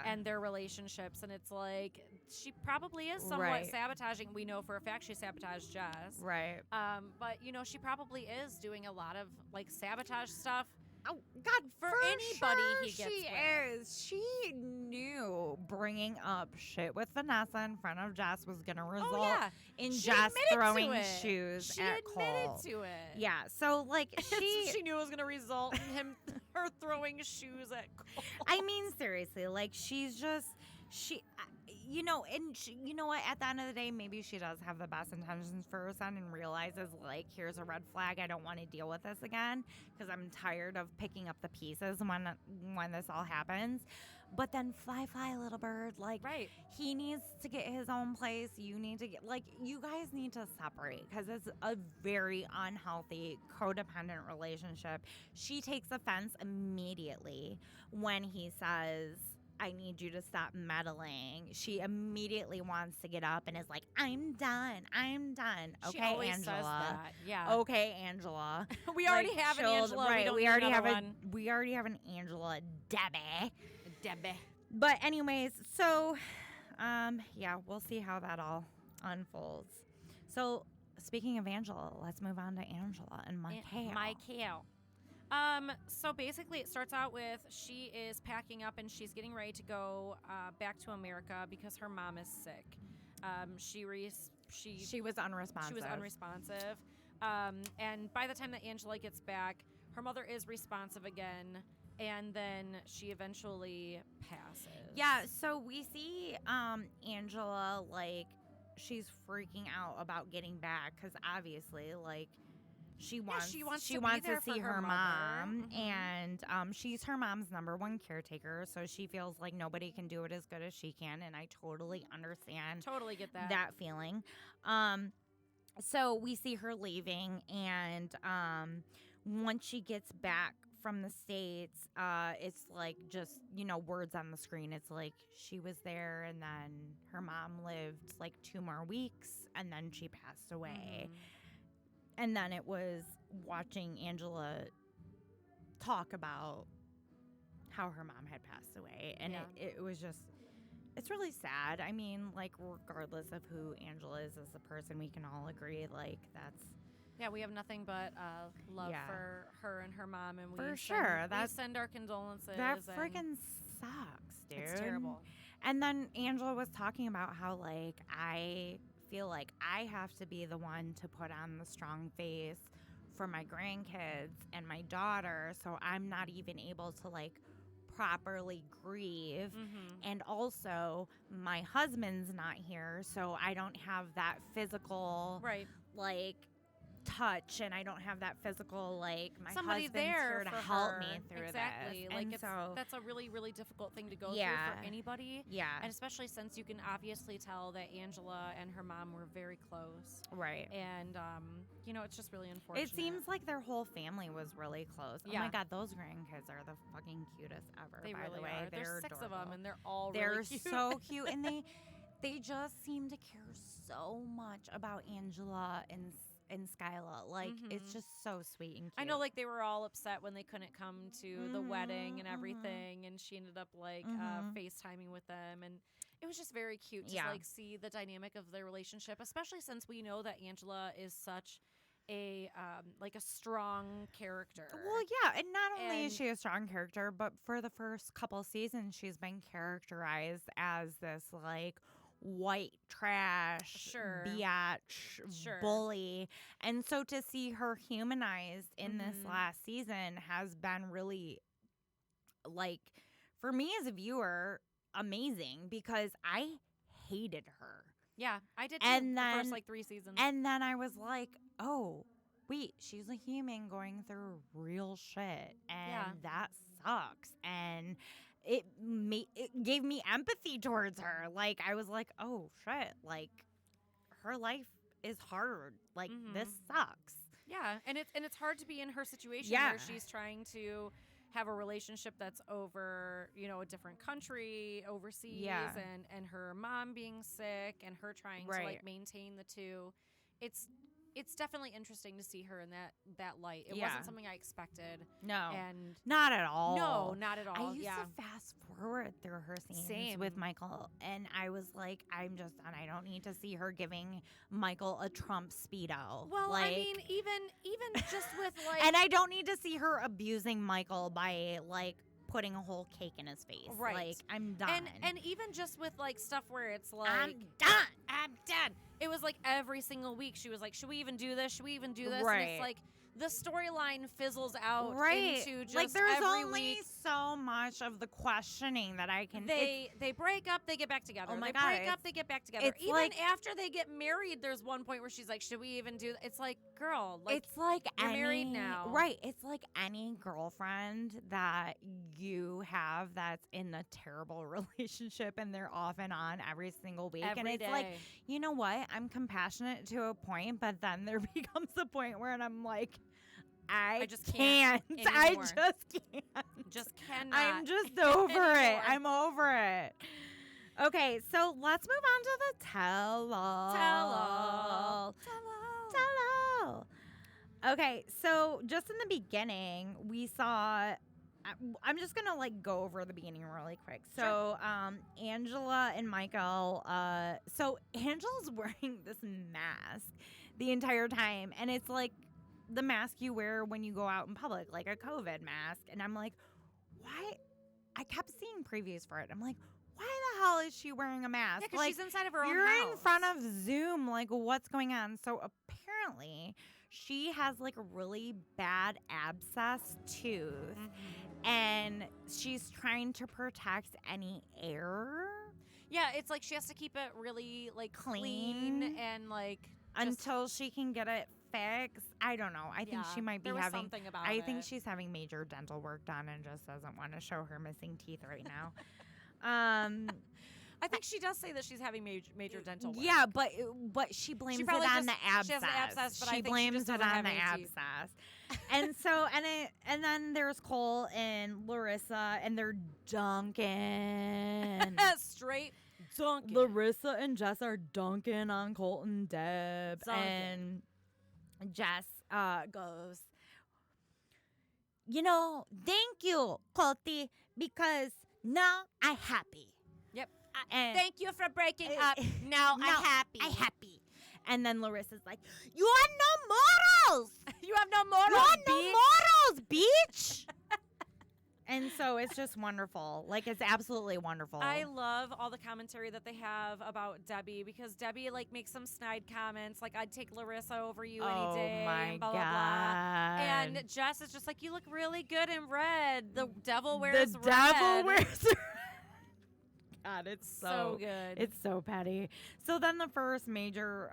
and their relationships, and it's like she probably is somewhat sabotaging. We know for a fact she sabotaged Jess, right? But you know, she probably is doing a lot of like sabotage stuff. Oh God! For anybody he gets with. She knew bringing up shit with Vanessa in front of Jess was gonna result in Jess throwing shoes at Cole. She admitted to it. Yeah. So like she knew it was gonna result in her throwing shoes at Cole. I mean, seriously, like she's just you know, and you know what? At the end of the day, maybe she does have the best intentions for her son and realizes, like, here's a red flag. I don't want to deal with this again because I'm tired of picking up the pieces when this all happens. But then fly, little bird. Like, he needs to get his own place. You need to get, like, you guys need to separate because it's a very unhealthy, codependent relationship. She takes offense immediately when he says, I need you to stop meddling. She immediately wants to get up and is like, I'm done. Okay, she always Angela. Says that. Yeah. Okay, Angela. We already have an Angela. Right. We already have an Angela. Debbie. But anyways, so we'll see how that all unfolds. So speaking of Angela, let's move on to Angela and Michael. So basically it starts out with she is packing up and she's getting ready to go back to America because her mom is sick. She was unresponsive. And by the time that Angela gets back, her mother is responsive again, and then she eventually passes. Yeah, so we see Angela, like, she's freaking out about getting back because obviously, like, she wants to see her mom, and she's her mom's number one caretaker, so she feels like nobody can do it as good as she can, and I totally understand. Totally get that feeling. So we see her leaving, and once she gets back from the States, it's like just, you know, words on the screen. It's like she was there, and then her mom lived like 2 more weeks, and then she passed away. And then it was watching Angela talk about how her mom had passed away. And it was just, it's really sad. I mean, like, regardless of who Angela is as a person, we can all agree, like, that's Yeah, we have nothing but love Yeah. for her and her mom, and For sure. we send our condolences. That and freaking sucks, dude. It's terrible. And then Angela was talking about how, like, I feel like I have to be the one to put on the strong face for my grandkids and my daughter, so I'm not even able to, like, properly grieve. And also, my husband's not here, so I don't have that physical, like, touch, and I don't have that physical, like, my somebody husband's there here to for help her. me through exactly. this. Like And so that's a really, really difficult thing to go through Yeah. for anybody. yeah, And especially since you can obviously tell that Angela and her mom were very close. right. And you know, it's just really unfortunate. It seems like their whole family was really close. Oh Yeah. my god, those grandkids are the fucking cutest ever. they by really the way, are. There's 6 of them, adorable. and they're all They're really cute. so cute, and they just seem to care so much about Angela and Skyla. Like, it's just so sweet and cute. I know, like, they were all upset when they couldn't come to the wedding and everything, and she ended up, like, FaceTiming with them, and it was just very cute to, like, see the dynamic of their relationship, especially since we know that Angela is such a, like, a strong character. Well, yeah, and not only is she a strong character, but for the first couple seasons, she's been characterized as this, like, white trash, biatch, bully. And so to see her humanized in this last season has been really, like, for me as a viewer, amazing, because I hated her. Yeah, I did too, And the then, first, like, 3 seasons. And then I was like, oh, wait, she's a human going through real shit. And that sucks. And it gave me empathy towards her. Like, I was like, oh, shit. Like, her life is hard. Like, this sucks. Yeah, and it's hard to be in her situation Yeah. where she's trying to have a relationship that's over, you know, a different country, overseas, and her mom being sick, and her trying to, like, maintain the two. It's definitely interesting to see her in that light. It wasn't something I expected. No. And not at all. No, not at all. I used to fast forward through her scenes with Michael, and I was like, I'm just done. I don't need to see her giving Michael a Trump Speedo. Well, like, I mean, even just with, like... And I don't need to see her abusing Michael by, like, putting a whole cake in his face. Right. Like, I'm done. And even just with, like, stuff where it's like... I'm done. It was like every single week she was like, should we even do this? Should we even do this? Right. And it's like the storyline fizzles out into just like, there's every only week. so much of the questioning that I can... They break up, they get back together. Oh my they God, break up, they get back together. it's Even like- after they get married, there's one point where she's like, should we even do that? It's like, girl, like, it's like you're any, married now. Right. It's like any girlfriend that you have that's in a terrible relationship and they're off and on every single week. Every and it's day. like, you know what? I'm compassionate to a point, but then there becomes a point where I'm like, I just can't. can't I anymore. just can't. Just cannot. I'm just over it. anymore. I'm over it. Okay, so let's move on to the tell-all. Tell-all. Tell-all. Okay, so just in the beginning, we saw... I'm just going to, like, go over the beginning really quick. So, Angela and Michael... so, Angela's wearing this mask the entire time, and it's, like, the mask you wear when you go out in public, like a COVID mask. And I'm like, why? I kept seeing previews for it. I'm like, why the hell is she wearing a mask? Yeah, because like, she's inside of her own you're house. in front of Zoom. Like, what's going on? So apparently she has, like, a really bad abscess tooth. And she's trying to protect any air. Yeah, it's like she has to keep it really, like, clean and, like... Until she can get it fixed. I don't know. I think she might be there was having something about I think it. she's having major dental work done and just doesn't want to show her missing teeth right now. I think she does say that she's having major dental work. Yeah, but she blames it probably on the just- abscess. she has an abscess, but I she think she blames just it doesn't on have the any teeth. abscess. And so and then there's Cole and Larissa and they're dunking. Straight dunking. Larissa and Jess are dunking on Colt and Deb. Dunking. And Jess goes, you know, thank you, Colty, because now I happy. Yep. And Thank you for breaking up. Now I'm happy. I happy. And then Larissa's like, you have no morals. You have no morals, You have no bitch. morals, bitch. And so it's just wonderful. Like, it's absolutely wonderful. I love all the commentary that they have about Debbie because Debbie, like, makes some snide comments. Like, I'd take Larissa over you any day. Oh, my and blah, God. blah, blah. And Jess is just like, you look really good in red. The devil wears red. The devil wears red. God, it's so good. It's so petty. So then the first major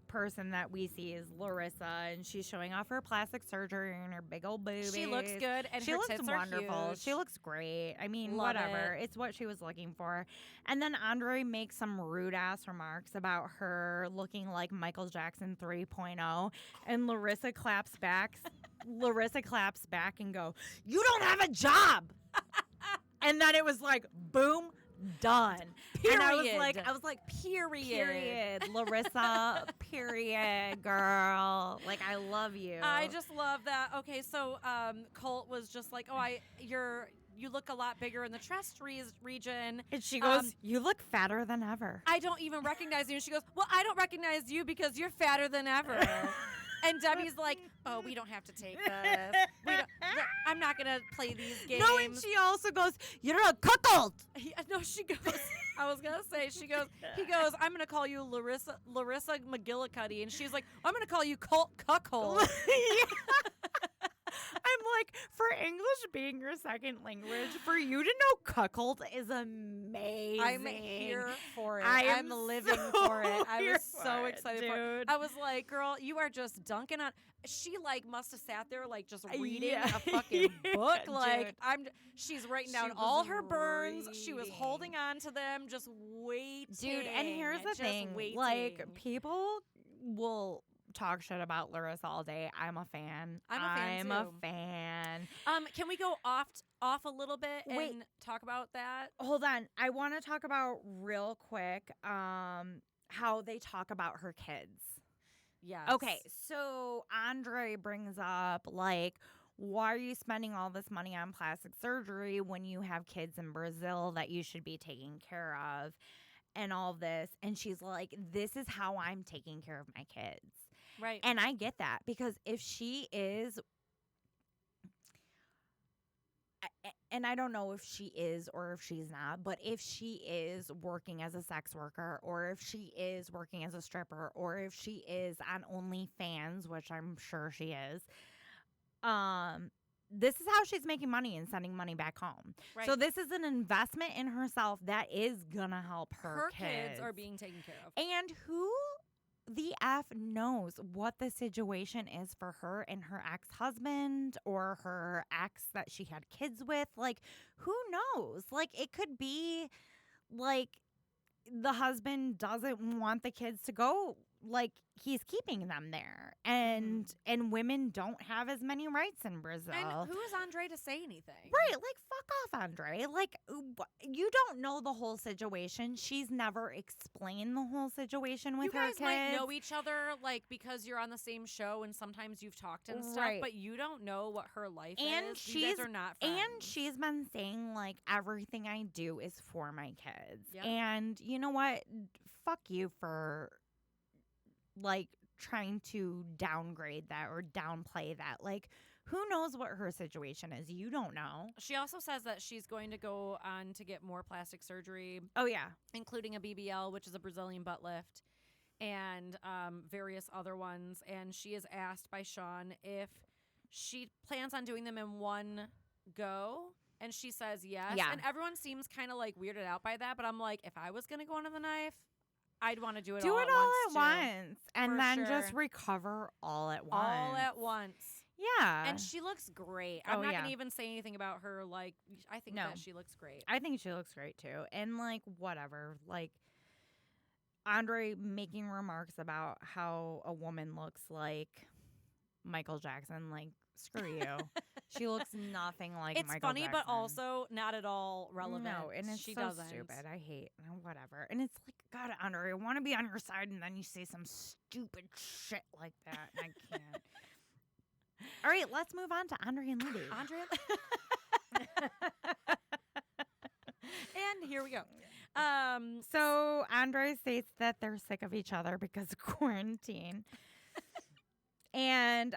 person that we see is Larissa, and she's showing off her plastic surgery and her big old boobies. She looks good, and she her looks tits wonderful. are huge. She looks great. I mean, Love whatever. it. It's what she was looking for. And then Andre makes some rude ass remarks about her looking like Michael Jackson 3.0, and Larissa claps back. Larissa claps back and go, "You don't have a job." And then it was like, boom. Done. Period. And I was like, period. Larissa, period, girl. Like, I love you. I just love that. Okay, so Colt was just like, oh, you look a lot bigger in the chest region. And she goes, you look fatter than ever. I don't even recognize you. And she goes, well, I don't recognize you because you're fatter than ever. And Debbie's like, oh, we don't have to take this. I'm not going to play these games. No, and she also goes, you're a cuckold. No, she goes, I was going to say, he goes, I'm going to call you Larissa McGillicuddy. And she's like, I'm going to call you Colt Cuckold. I'm like, for English being your second language, for you to know cuckold is amazing. I'm here for it. I'm living so for it. I was so it, excited dude. for it. I was like, girl, you are just dunking on. She like must have sat there like just reading Yeah. a fucking book. Dude. Like she's writing down She all was her burns. She was reading. holding on to them, just waiting. Dude, and here's the just thing. waiting. Like, people will talk shit about Larissa all day. I'm a fan. I'm a fan, too. fan. Can we go off a little bit and Wait. talk about that? Hold on. I want to talk about real quick how they talk about her kids. Yes. Okay, so Andre brings up, like, why are you spending all this money on plastic surgery when you have kids in Brazil that you should be taking care of and all this? And she's like, this is how I'm taking care of my kids. Right. And I get that, because if she is, and I don't know if she is or if she's not, but if she is working as a sex worker, or if she is working as a stripper, or if she is on OnlyFans, which I'm sure she is, this is how she's making money and sending money back home. Right. So this is an investment in herself that is gonna help her kids are being taken care of. And who the F knows what the situation is for her and her ex-husband or her ex that she had kids with. Like, who knows? Like, it could be like the husband doesn't want the kids to go, like, he's keeping them there, and women don't have as many rights in Brazil. And who is Andre to say anything? Right, like, fuck off, Andre. Like, you don't know the whole situation. She's never explained the whole situation with her kids. You guys might know each other, like, because you're on the same show and sometimes you've talked and stuff, Right. but you don't know what her life And is. You guys are not friends. And she's been saying, like, everything I do is for my kids. Yep. And you know what? Fuck you for, like, trying to downgrade that or downplay that. Like, who knows what her situation is? You don't know. She also says that she's going to go on to get more plastic surgery. Oh, yeah. Including a BBL, which is a Brazilian butt lift, and various other ones. And she is asked by Sean if she plans on doing them in one go. And she says yes. Yeah. And everyone seems kind of like weirded out by that. But I'm like, if I was going to go under the knife, I'd want to do it all at once. And For then sure. just recover all at once. All at once. Yeah. And she looks great. I'm Oh, not yeah. going to even say anything about her. Like, I think No. that she looks great. I think she looks great too. And, like, whatever. Like, Andre making remarks about how a woman looks like Michael Jackson. Like, screw you. She looks nothing like It's Michael funny, Jackson. but also not at all relevant. No, and it's she so doesn't. stupid. I hate whatever. And it's like, God, Andre, I want to be on your side, and then you say some stupid shit like that, and I can't. All right, let's move on to Andre and Libby. Andrea. And here we go. So Andre states that they're sick of each other because of quarantine. And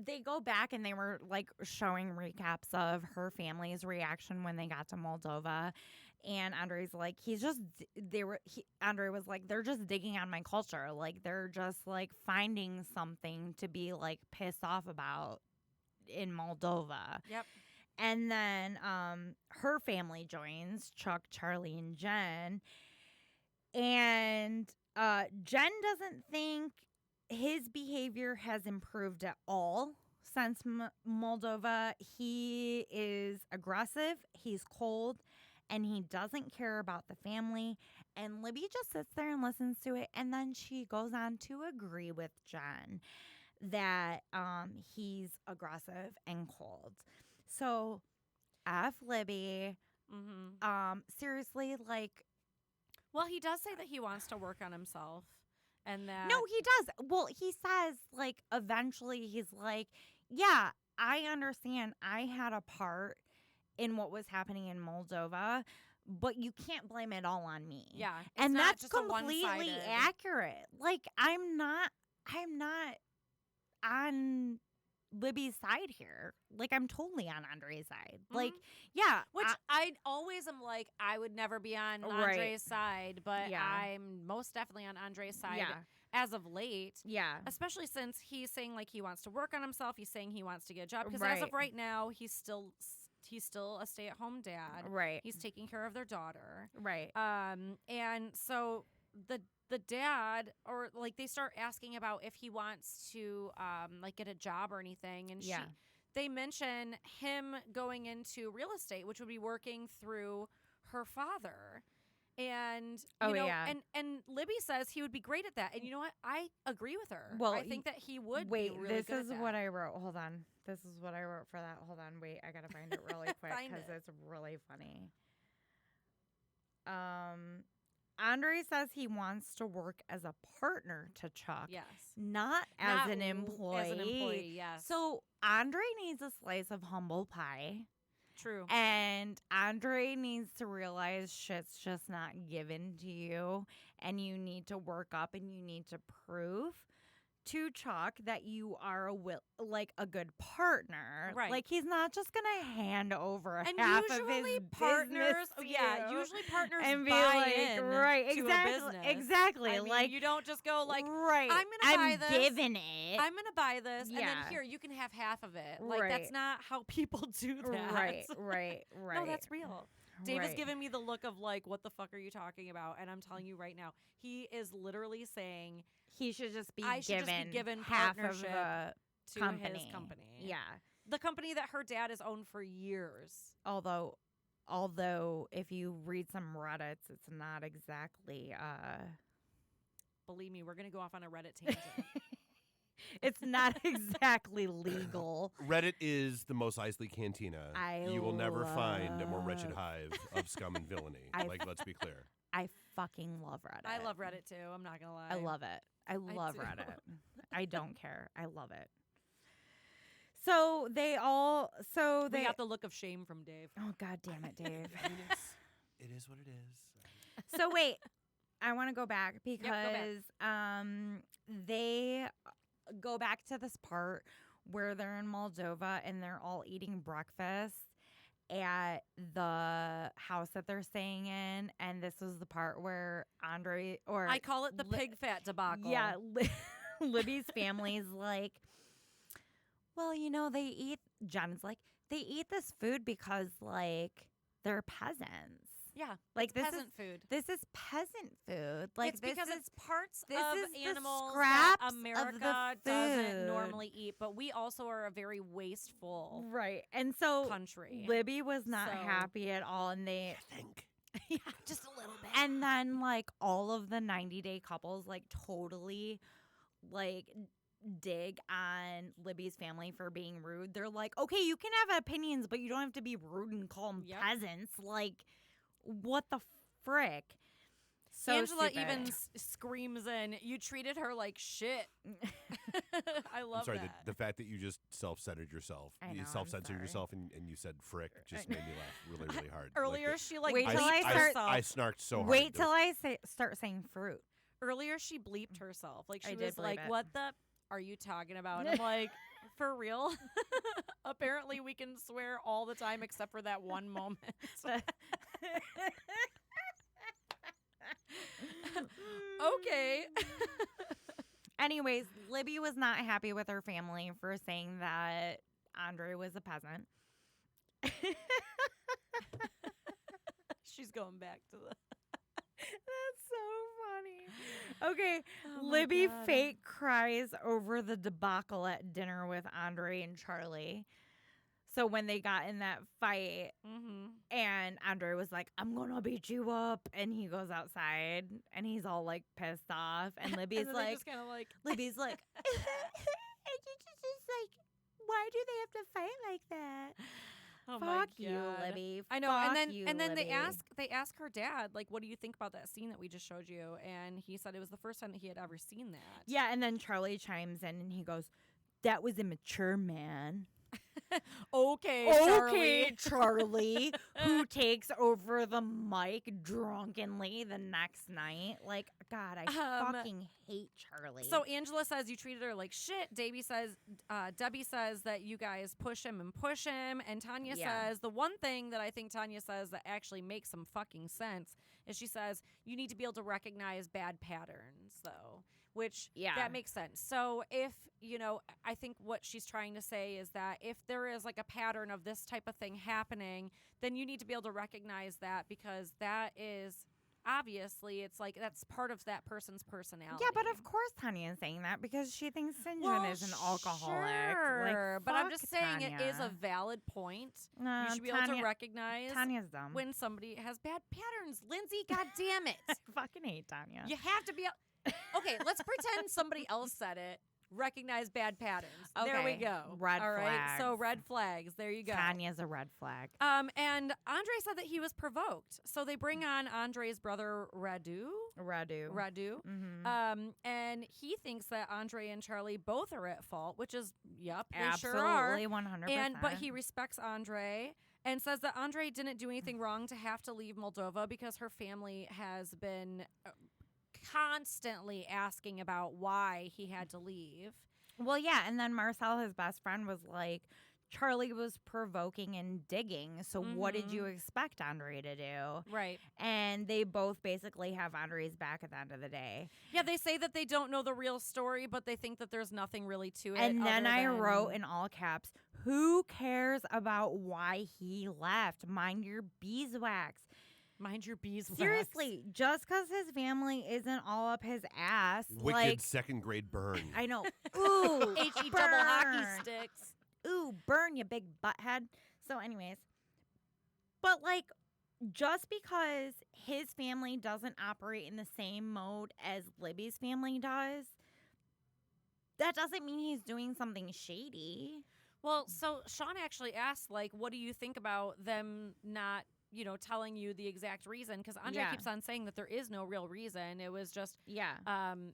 they go back and they were like showing recaps of her family's reaction when they got to Moldova. And Andre's like, Andre was like, they're just digging on my culture. Like, they're just like finding something to be like pissed off about in Moldova. Yep. And then her family joins, Chuck, Charlie, and Jen. And Jen doesn't think his behavior has improved at all since Moldova. He is aggressive, he's cold, and he doesn't care about the family. And Libby just sits there and listens to it. And then she goes on to agree with Jen that he's aggressive and cold. So, F Libby. Mm-hmm. Seriously, like. Well, he does say that he wants to work on himself. And that. No, he does. Well, he says, like, eventually he's like, yeah, I understand I had a part in what was happening in Moldova, but you can't blame it all on me. Yeah. And not that's just completely accurate. Like, I'm not on Libby's side here. Like, I'm totally on Andre's side. Mm-hmm. Like, yeah. Which I always am like, I would never be on Andre's side, but I'm most definitely on Andre's side as of late. Yeah. Especially since he's saying like he wants to work on himself. He's saying he wants to get a job. Because as of right now, he's still a stay-at-home dad. Right. He's taking care of their daughter. Right. And so the dad, or like they start asking about if he wants to like get a job or anything, and they mention him going into real estate, which would be working through her father. And you know, and Libby says he would be great at that. And you know what? I agree with her. Well, I think that he would be really good at that. This is what I wrote. Hold on. This is what I wrote for that. Hold on. Wait, I gotta find it really quick because it's really funny. Andre says he wants to work as a partner to Chuck. Yes. Not as an employee. As an employee, yes. So Andre needs a slice of humble pie. True. And Andre needs to realize shit's just not given to you, and you need to work up and you need to prove to Chuck that you are a good partner. Right. Like, he's not just gonna hand over and half usually of his partners, usually partners and be buy like, in right, to exactly, a business. exactly. I mean, like, you don't just go like, right, I'm gonna buy this. giving it. I'm gonna buy this, and then Yeah. here you can have half of it. Like that's not how people do that. Right. No, that's real. Dave is Right. giving me the look of like, what the fuck are you talking about? And I'm telling you right now, he is literally saying he should just be given half partnership of the to his company. Yeah. The company that her dad has owned for years. Although if you read some Reddits, it's not exactly Believe me, we're gonna go off on a Reddit tangent. it's not exactly legal. Reddit is the Mos Eisley Cantina. You will never find a more wretched hive of scum and villainy. Let's be clear. I fucking love Reddit. I love Reddit too. I'm not gonna lie. I love it. I love Reddit. I don't care. I love it. So they got the look of shame from Dave. Oh, God damn it, Dave. It is what it is. So wait, I want to go back because they go back to this part where they're in Moldova and they're all eating breakfast at the house that they're staying in, and this was the part where Andre, or I call it the pig fat debacle. Yeah, Libby's family's like, well, you know, Jen's like, they eat this food because like they're peasants. Yeah, like this peasant is food. This is peasant food. Like it's because it's parts this of is animals the scraps that America doesn't normally eat, but we also are a very wasteful And so country. Libby was not happy at all, and they think. Yeah, just a little bit. And then like all of the 90-day couples like totally like dig on Libby's family for being rude. They're like, okay, you can have opinions, but you don't have to be rude and call them peasants. Like, what the frick? So Angela stupid. even screams in, "You treated her like shit." I love I'm sorry, that. the fact that you just self-centered yourself, I know, you I'm self-censored sorry. yourself, and you said frick just made me laugh really, really hard. Earlier, Like, she like Wait till bleeped I start- herself. I snarked so hard. Wait till I start saying fruit. Earlier, she bleeped herself. Like I she did was bleep like, it. "What the are you talking about?" And I'm like, "For real?" Apparently, we can swear all the time except for that one moment. Okay. Anyways, Libby was not happy with her family for saying that Andre was a peasant. She's going back to the. That's so funny. Okay, Oh my Libby God. fake cries over the debacle at dinner with Andre and Charlie. So when they got in that fight, Mm-hmm. and Andre was like, "I'm gonna beat you up," and he goes outside and he's all like pissed off, and Libby's And then they like, just kind of like. Libby's like, and it's just like, why do they have to fight like that? Oh my Fuck you, God. Libby. I know, Fuck and you, then Libby. they ask her dad, like, "What do you think about that scene that we just showed you?" And he said it was the first time that he had ever seen that. Yeah, and then Charlie chimes in and he goes, "That was immature, man." Okay, Okay, Charlie, who takes over the mic drunkenly the next night. Like, God, I fucking hate Charlie. So Angela says you treated her like shit. Debbie says that you guys push him, and Tanya Yeah. says the one thing that I think Tanya says that actually makes some fucking sense is she says you need to be able to recognize bad patterns, though. Which, Yeah. that makes sense. So if, I think what she's trying to say is that if there is like a pattern of this type of thing happening, then you need to be able to recognize that, because that is obviously, it's like that's part of that person's personality. yeah, but of course Tanya is saying that because she thinks Sinjin is an alcoholic. Sure, Like, but I'm fuck just saying Tanya. it is a valid point. No, You should be able to Tanya- recognize Tanya's dumb. when somebody has bad patterns. Lindsay, God damn it. I fucking hate Tanya. You have to be. Okay, let's pretend somebody else said it. Recognize bad patterns. There we Okay, go. red All right. So flags. red flags. There you go. Tanya's a red flag. And Andre said that he was provoked. So they bring on Andre's brother Radu. Radu. Mm-hmm. And he thinks that Andre and Charlie both are at fault, which is yep, they Absolutely, sure are. 100%. But he respects Andre and says that Andre didn't do anything wrong to have to leave Moldova because her family has been constantly asking about why he had to leave. Well, yeah, and then Marcel, his best friend, was like, Charlie was provoking and digging, so what did you expect Andre to do? Right. And they both basically have Andre's back at the end of the day. Yeah, they say that they don't know the real story, but they think that there's nothing really to it. And then other I than- wrote in all caps, who cares about why he left? Mind your beeswax. Mind your beeswax. Seriously, just because his family isn't all up his ass, Wicked like, second grade burn. I know. Ooh, H-E double hockey burn. sticks. Ooh, burn, you big butthead. So, anyways, but like, just because his family doesn't operate in the same mode as Libby's family does, that doesn't mean he's doing something shady. Well, so Sean actually asked, like, what do you think about them not, telling you the exact reason? Because Andre Yeah. keeps on saying that there is no real reason. It was just, Yeah.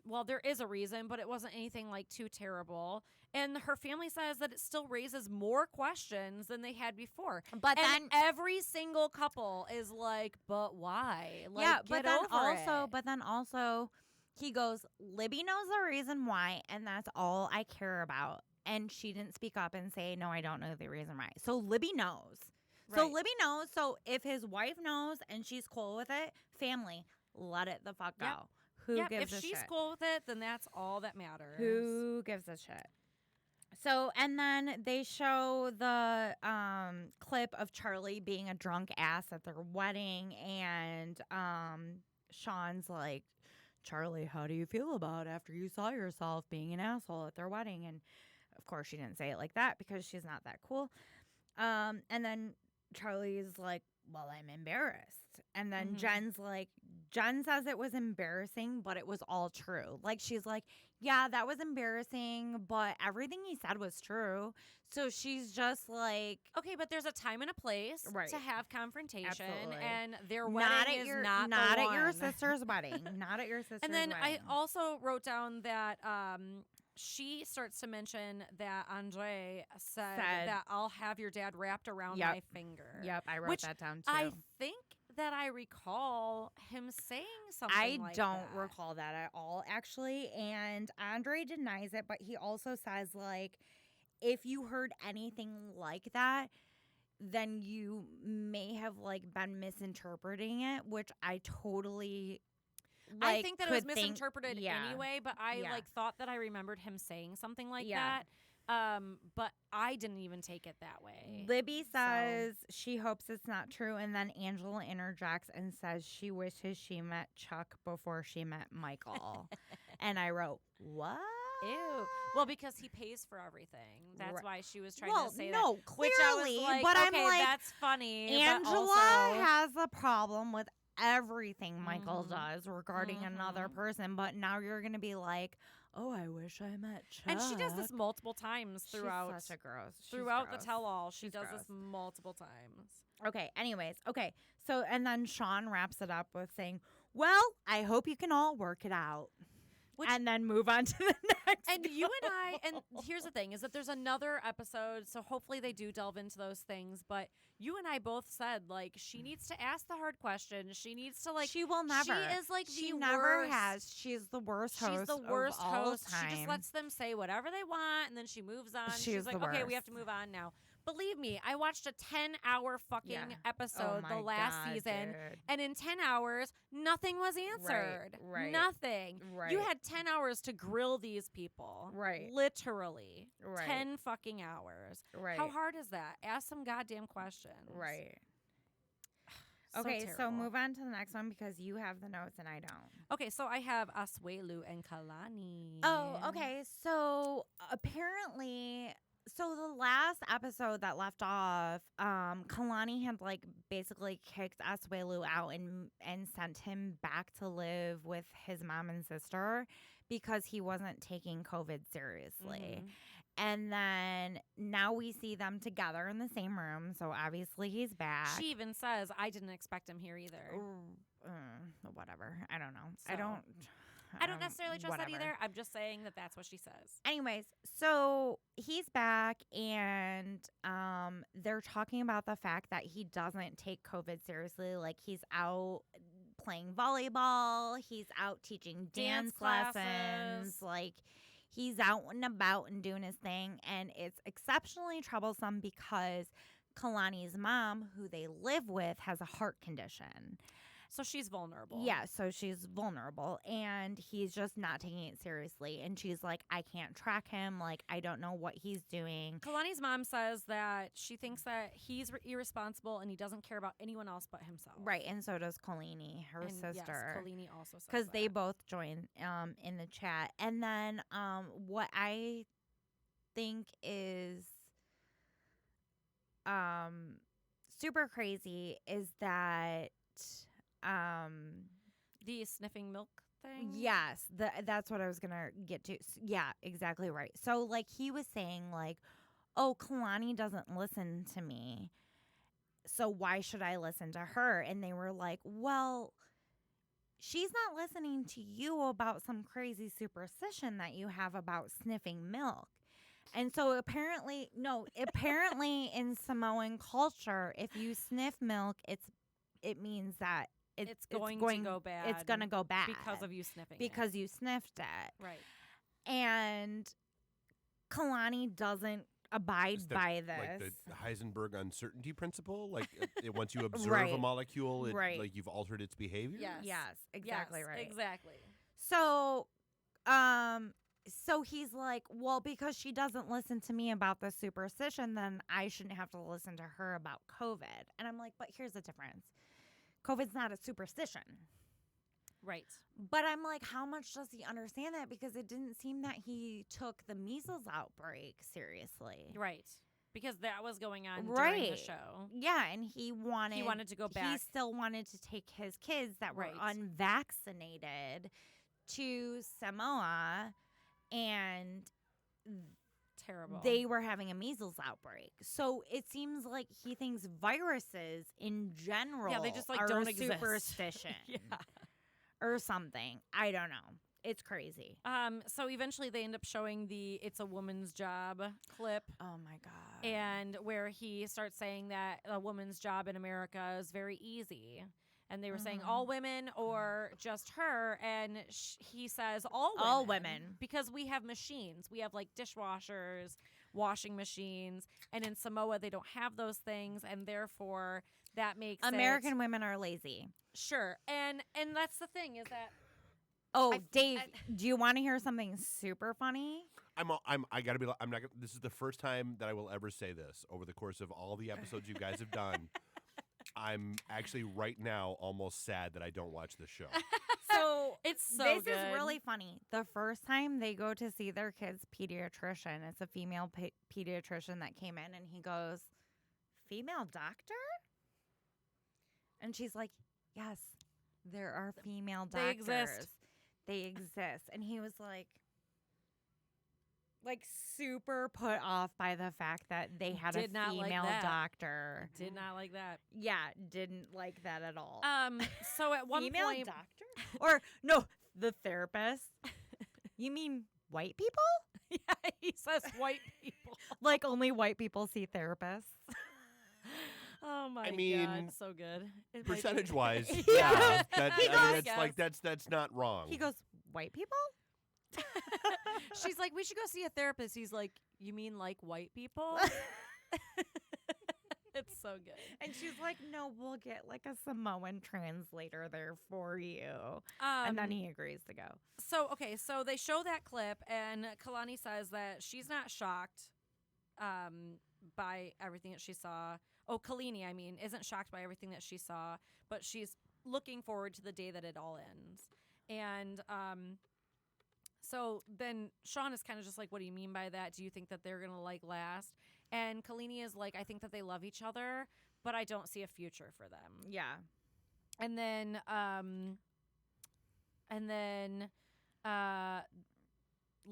well, there is a reason, but it wasn't anything like too terrible. And her family says that it still raises more questions than they had before. But And then every single couple is like, but why? Like, yeah, but get then over also, it. he goes, Libby knows the reason why, and that's all I care about. And she didn't speak up and say, no, I don't know the reason why. So Libby knows. So Right. Libby knows. So if his wife knows and she's cool with it, family, let it the fuck go. Yep. Who Yep, gives if a she's shit? cool with it, then that's all that matters. Who gives a shit? So, and then they show the clip of Charlie being a drunk ass at their wedding, and Sean's like, Charlie, how do you feel about after you saw yourself being an asshole at their wedding? And of course, she didn't say it like that because she's not that cool. And then Charlie's like, well, I'm embarrassed. And then Jen's like, Jen says it was embarrassing, but it was all true. Like, she's like, yeah, that was embarrassing, but everything he said was true. So she's just like, Okay, but there's a time and a place Right. to have confrontation, Absolutely. and their wedding is not the at your one. sister's wedding. Not at your sister's And then wedding. I also wrote down that she starts to mention that Andre said that I'll have your dad wrapped around my finger. Yep, I wrote which that down too. I think that I recall him saying something like that. I don't recall that at all, actually. And Andre denies it, but he also says, like, if you heard anything like that, then you may have, like, been misinterpreting it, which I totally, like, I think that it was misinterpreted anyway, but I, Yeah. like, thought that I remembered him saying something like Yeah. that. But I didn't even take it that way. Libby says she hopes it's not true, and then Angela interjects and says she wishes she met Chuck before she met Michael. And I wrote, what? Ew. Well, because he pays for everything. That's why she was trying to say no, that. clearly, Which I was like, but okay, I'm like, that's funny. Angela but also, has a problem with everything Michael does regarding another person, but now you're going to be like, oh, I wish I met Chuck. and she does this multiple times throughout. She's such a gross. Throughout the tell-all, she does gross. this multiple times. Okay, anyways, okay. So, and then Sean wraps it up with saying, well, I hope you can all work it out. And then move on to the next. And you and I, and here's the thing, is that there's another episode, so hopefully they do delve into those things, but you and I both said, like, she needs to ask the hard questions. She needs to, like, she will never. She is, like, she the never worst. has. She's the worst host. She's the worst of all host. time. She just lets them say whatever they want, and then she moves on. She's like, the okay, we have worst. to move on now. Believe me, I watched a 10-hour fucking episode the last season, and in 10 hours, nothing was answered. Right. Nothing. Right. You had 10 hours to grill these people. Right. Literally. Right. 10 fucking hours. Right. How hard is that? Ask some goddamn questions. Right. So Okay, so terrible. move on to the next one because you have the notes and I don't. Okay, so I have Asuelu and Kalani. Oh, okay. So apparently, so the last episode that left off, Kalani had like basically kicked Asuelu out and sent him back to live with his mom and sister because he wasn't taking COVID seriously. Mhm. And then now we see them together in the same room. So obviously he's back. She even says, I didn't expect him here either. Whatever. I don't know. So, I don't necessarily trust whatever. that either. I'm just saying that that's what she says. Anyways, so he's back and they're talking about the fact that he doesn't take COVID seriously. Like he's out playing volleyball. He's out teaching dance lessons. Like he's out and about and doing his thing. And it's exceptionally troublesome because Kalani's mom, who they live with, has a heart condition. So she's vulnerable. Yeah, so she's vulnerable, and he's just not taking it seriously. And she's like, I can't track him. Like, I don't know what he's doing. Kalani's mom says that she thinks that he's irresponsible and he doesn't care about anyone else but himself. Right, and so does Kalini, her And sister. Yes, Kalini also says because they that. both join in the chat. And then what I think is super crazy is that the sniffing milk thing? yes, that's what I was gonna get to. Yeah, exactly right. So like he was saying like, oh, Kalani doesn't listen to me, so why should I listen to her? And they were like, well, she's not listening to you about some crazy superstition that you have about sniffing milk. And so apparently in Samoan culture, if you sniff milk, it means that it's going to go bad. It's going to go bad because of you sniffing because you sniffed it. Right. And Kalani doesn't abide by this. Like the Heisenberg uncertainty principle? Like once you observe Right. a molecule, Right. like you've altered its behavior? Yes. Exactly right. Exactly. So, so he's like, well, because she doesn't listen to me about the superstition, then I shouldn't have to listen to her about COVID. And I'm like, but here's the difference. COVID's not a superstition. Right. But I'm like, how much does he understand that? Because it didn't seem that he took the measles outbreak seriously. Right. because that was going on Right. during the show. Yeah, and he wanted to go back. He still wanted to take his kids that were Right. unvaccinated to Samoa, and Terrible. they were having a measles outbreak. So it seems like he thinks viruses in general they just, like, are don't a exist. superstition Yeah. or something. I don't know. It's crazy. So eventually they end up showing the "It's a Woman's Job" clip. Oh my God. And where he starts saying that a woman's job in America is very easy. And they were saying all women or just her. And he says all women. All women. Because we have machines. We have like dishwashers, washing machines. And in Samoa, they don't have those things. And therefore, that makes American women are lazy. Sure. And that's the thing is that. Oh, Dave, do you want to hear something super funny? I gotta be. I'm not. This is the first time that I will ever say this over the course of all the episodes you guys have done. I'm actually right now almost sad that I don't watch this show. So it's so this good. is really funny. The first time they go to see their kid's pediatrician, it's a female pediatrician that came in, and he goes, "Female doctor?" And she's like, "Yes, there are female doctors. They exist." And he was like super put off by the fact that they had a female doctor. Did not like that. Yeah, didn't like that at all. So at one female point, doctor? Or no, the therapist. You mean white people? Yeah, he says white people. Like only white people see therapists. Oh my mean, God, so good. Percentage-wise, Yeah. That's not wrong. He goes, white people? She's like, we should go see a therapist. He's like, you mean like white people? It's so good. And she's like, no, we'll get like a Samoan translator there for you. And then he agrees to go. So they show that clip, and Kalani says that she's not shocked by everything that she saw. Oh, Kalini, I mean, isn't shocked by everything that she saw, but she's looking forward to the day that it all ends. And so then Sean is kind of just like, what do you mean by that? Do you think that they're going to like last? And Kalini is like, I think that they love each other, but I don't see a future for them. Yeah. And then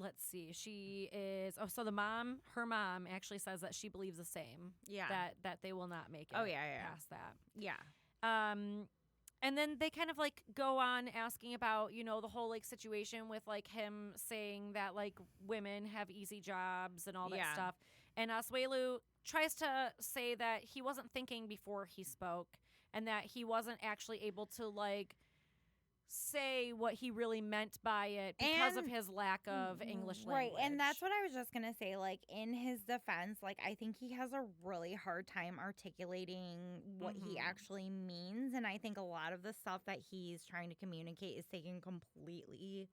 let's see. She is so her mom actually says that she believes the same. Yeah. That they will not make it past that. Yeah. And then they kind of like go on asking about, the whole like situation with like him saying that like women have easy jobs and all that stuff. And Asuelu tries to say that he wasn't thinking before he spoke and that he wasn't actually able to like say what he really meant by it because of his lack of English language. Right, and that's what I was just going to say. Like, in his defense, like, I think he has a really hard time articulating what he actually means, and I think a lot of the stuff that he's trying to communicate is taken completely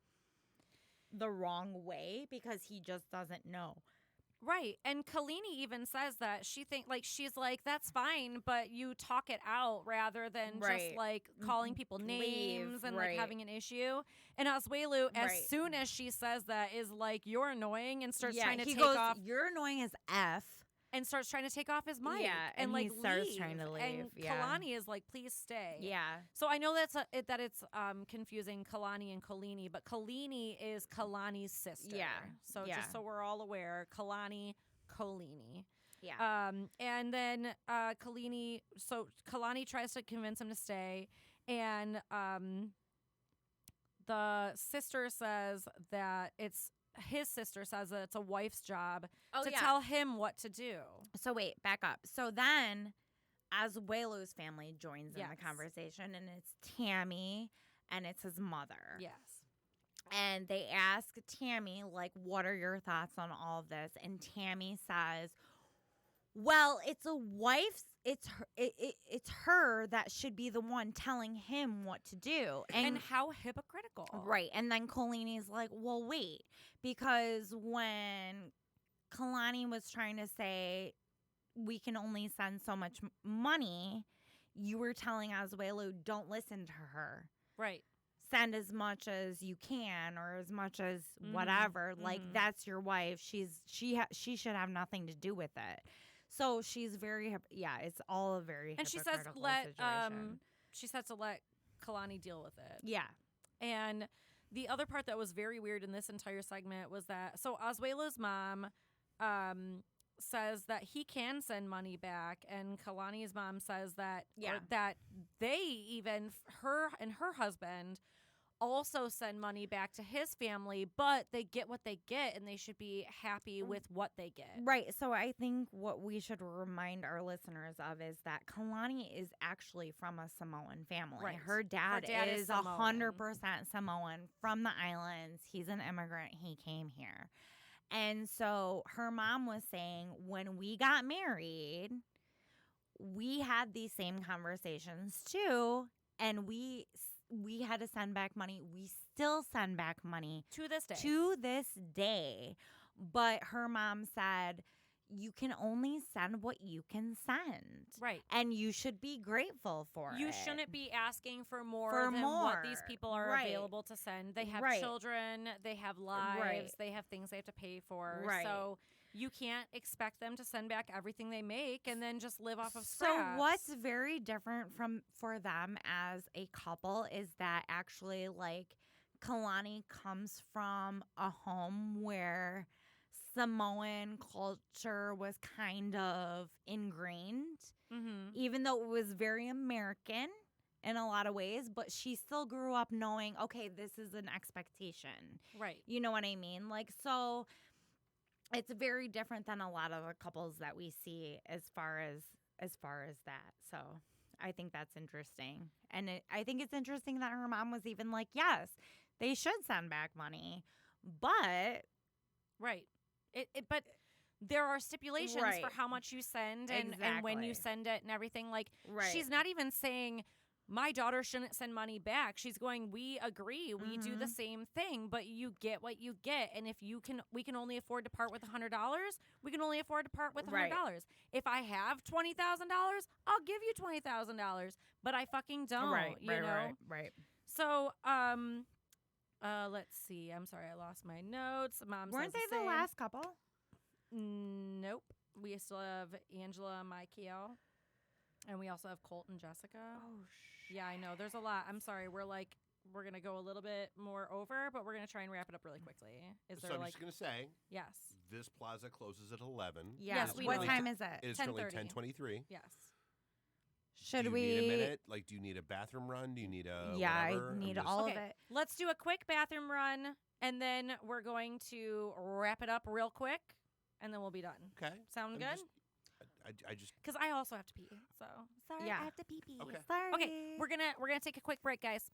the wrong way because he just doesn't know. Right. And Kalini even says that she's like, that's fine, but you talk it out rather than just like calling people names and like having an issue. And Asuelu, as soon as she says that, is like, you're annoying and starts trying to take off. You're annoying as F. And starts trying to take off his mic. Yeah, and like he starts leave. trying to leave. And Kalani is like, please stay. Yeah. So I know that it's confusing Kalani and Kalini, but Kalini is Kalani's sister. Yeah. So just so we're all aware, Kalani, Kolini. Yeah. And then Kalani tries to convince him to stay, and the sister says that his sister says that it's a wife's job to tell him what to do. So wait, back up. So then Asuelu's family joins in the conversation, and it's Tammy and it's his mother. Yes. And they ask Tammy, like, what are your thoughts on all of this? And Tammy says, well, it's a wife's, it's her that should be the one telling him what to do. And how hypocritical. Right. And then Kolini's like, well, wait, because when Kalani was trying to say we can only send so much money, you were telling Asuelu, don't listen to her. Right. Send as much as you can or as much as whatever. Like, that's your wife. She should have nothing to do with it. So she's very, it's all a very and she says situation. she says to let Kalani deal with it. Yeah. And the other part that was very weird in this entire segment was that, so Oswela's mom says that he can send money back, and Kalani's mom says that that they even, her and her husband, also send money back to his family, but they get what they get, and they should be happy with what they get. Right. So I think what we should remind our listeners of is that Kalani is actually from a Samoan family. Right. Her dad is 100% Samoan from the islands. He's an immigrant. He came here. And so her mom was saying, when we got married, we had these same conversations too, and we had to send back money. We still send back money to this day. To this day. But her mom said, you can only send what you can send. Right. And you should be grateful for it. You shouldn't be asking for more than what these people are available to send. They have children. They have lives. Right. They have things they have to pay for. Right. So you can't expect them to send back everything they make and then just live off of scraps. So what's very different for them as a couple is that actually, like, Kalani comes from a home where Samoan culture was kind of ingrained, even though it was very American in a lot of ways, but she still grew up knowing, okay, this is an expectation. Right. You know what I mean? Like, so it's very different than a lot of the couples that we see as far as that. So I think that's interesting. And I think it's interesting that her mom was even like, yes, they should send back money, but right. But there are stipulations for how much you send and when you send it and everything. Like, she's not even saying my daughter shouldn't send money back. She's going, we agree. We do the same thing, but you get what you get. And if we can only afford to part with $100, we can only afford to part with $100. If I have $20,000, I'll give you $20,000, but I fucking don't, you know? Right. So, let's see. I'm sorry, I lost my notes. Mom Weren't says they the last couple? Nope. We still have Angela and Michael, and we also have Colt and Jessica. Oh, yeah, I know. There's a lot. I'm sorry. We're gonna go a little bit more over, but we're gonna try and wrap it up really quickly. So I'm just gonna say, yes, this plaza closes at 11. Yes. What time is it? It's currently 10:23. Yes. Should we need a minute? Like, do you need a bathroom run? Do you need a whatever? I need all of it. Let's do a quick bathroom run, and then we're going to wrap it up real quick, and then we'll be done. Okay. Sound good? I just because I also have to pee. So sorry, I have to pee. Okay. Sorry. Okay, we're gonna take a quick break, guys.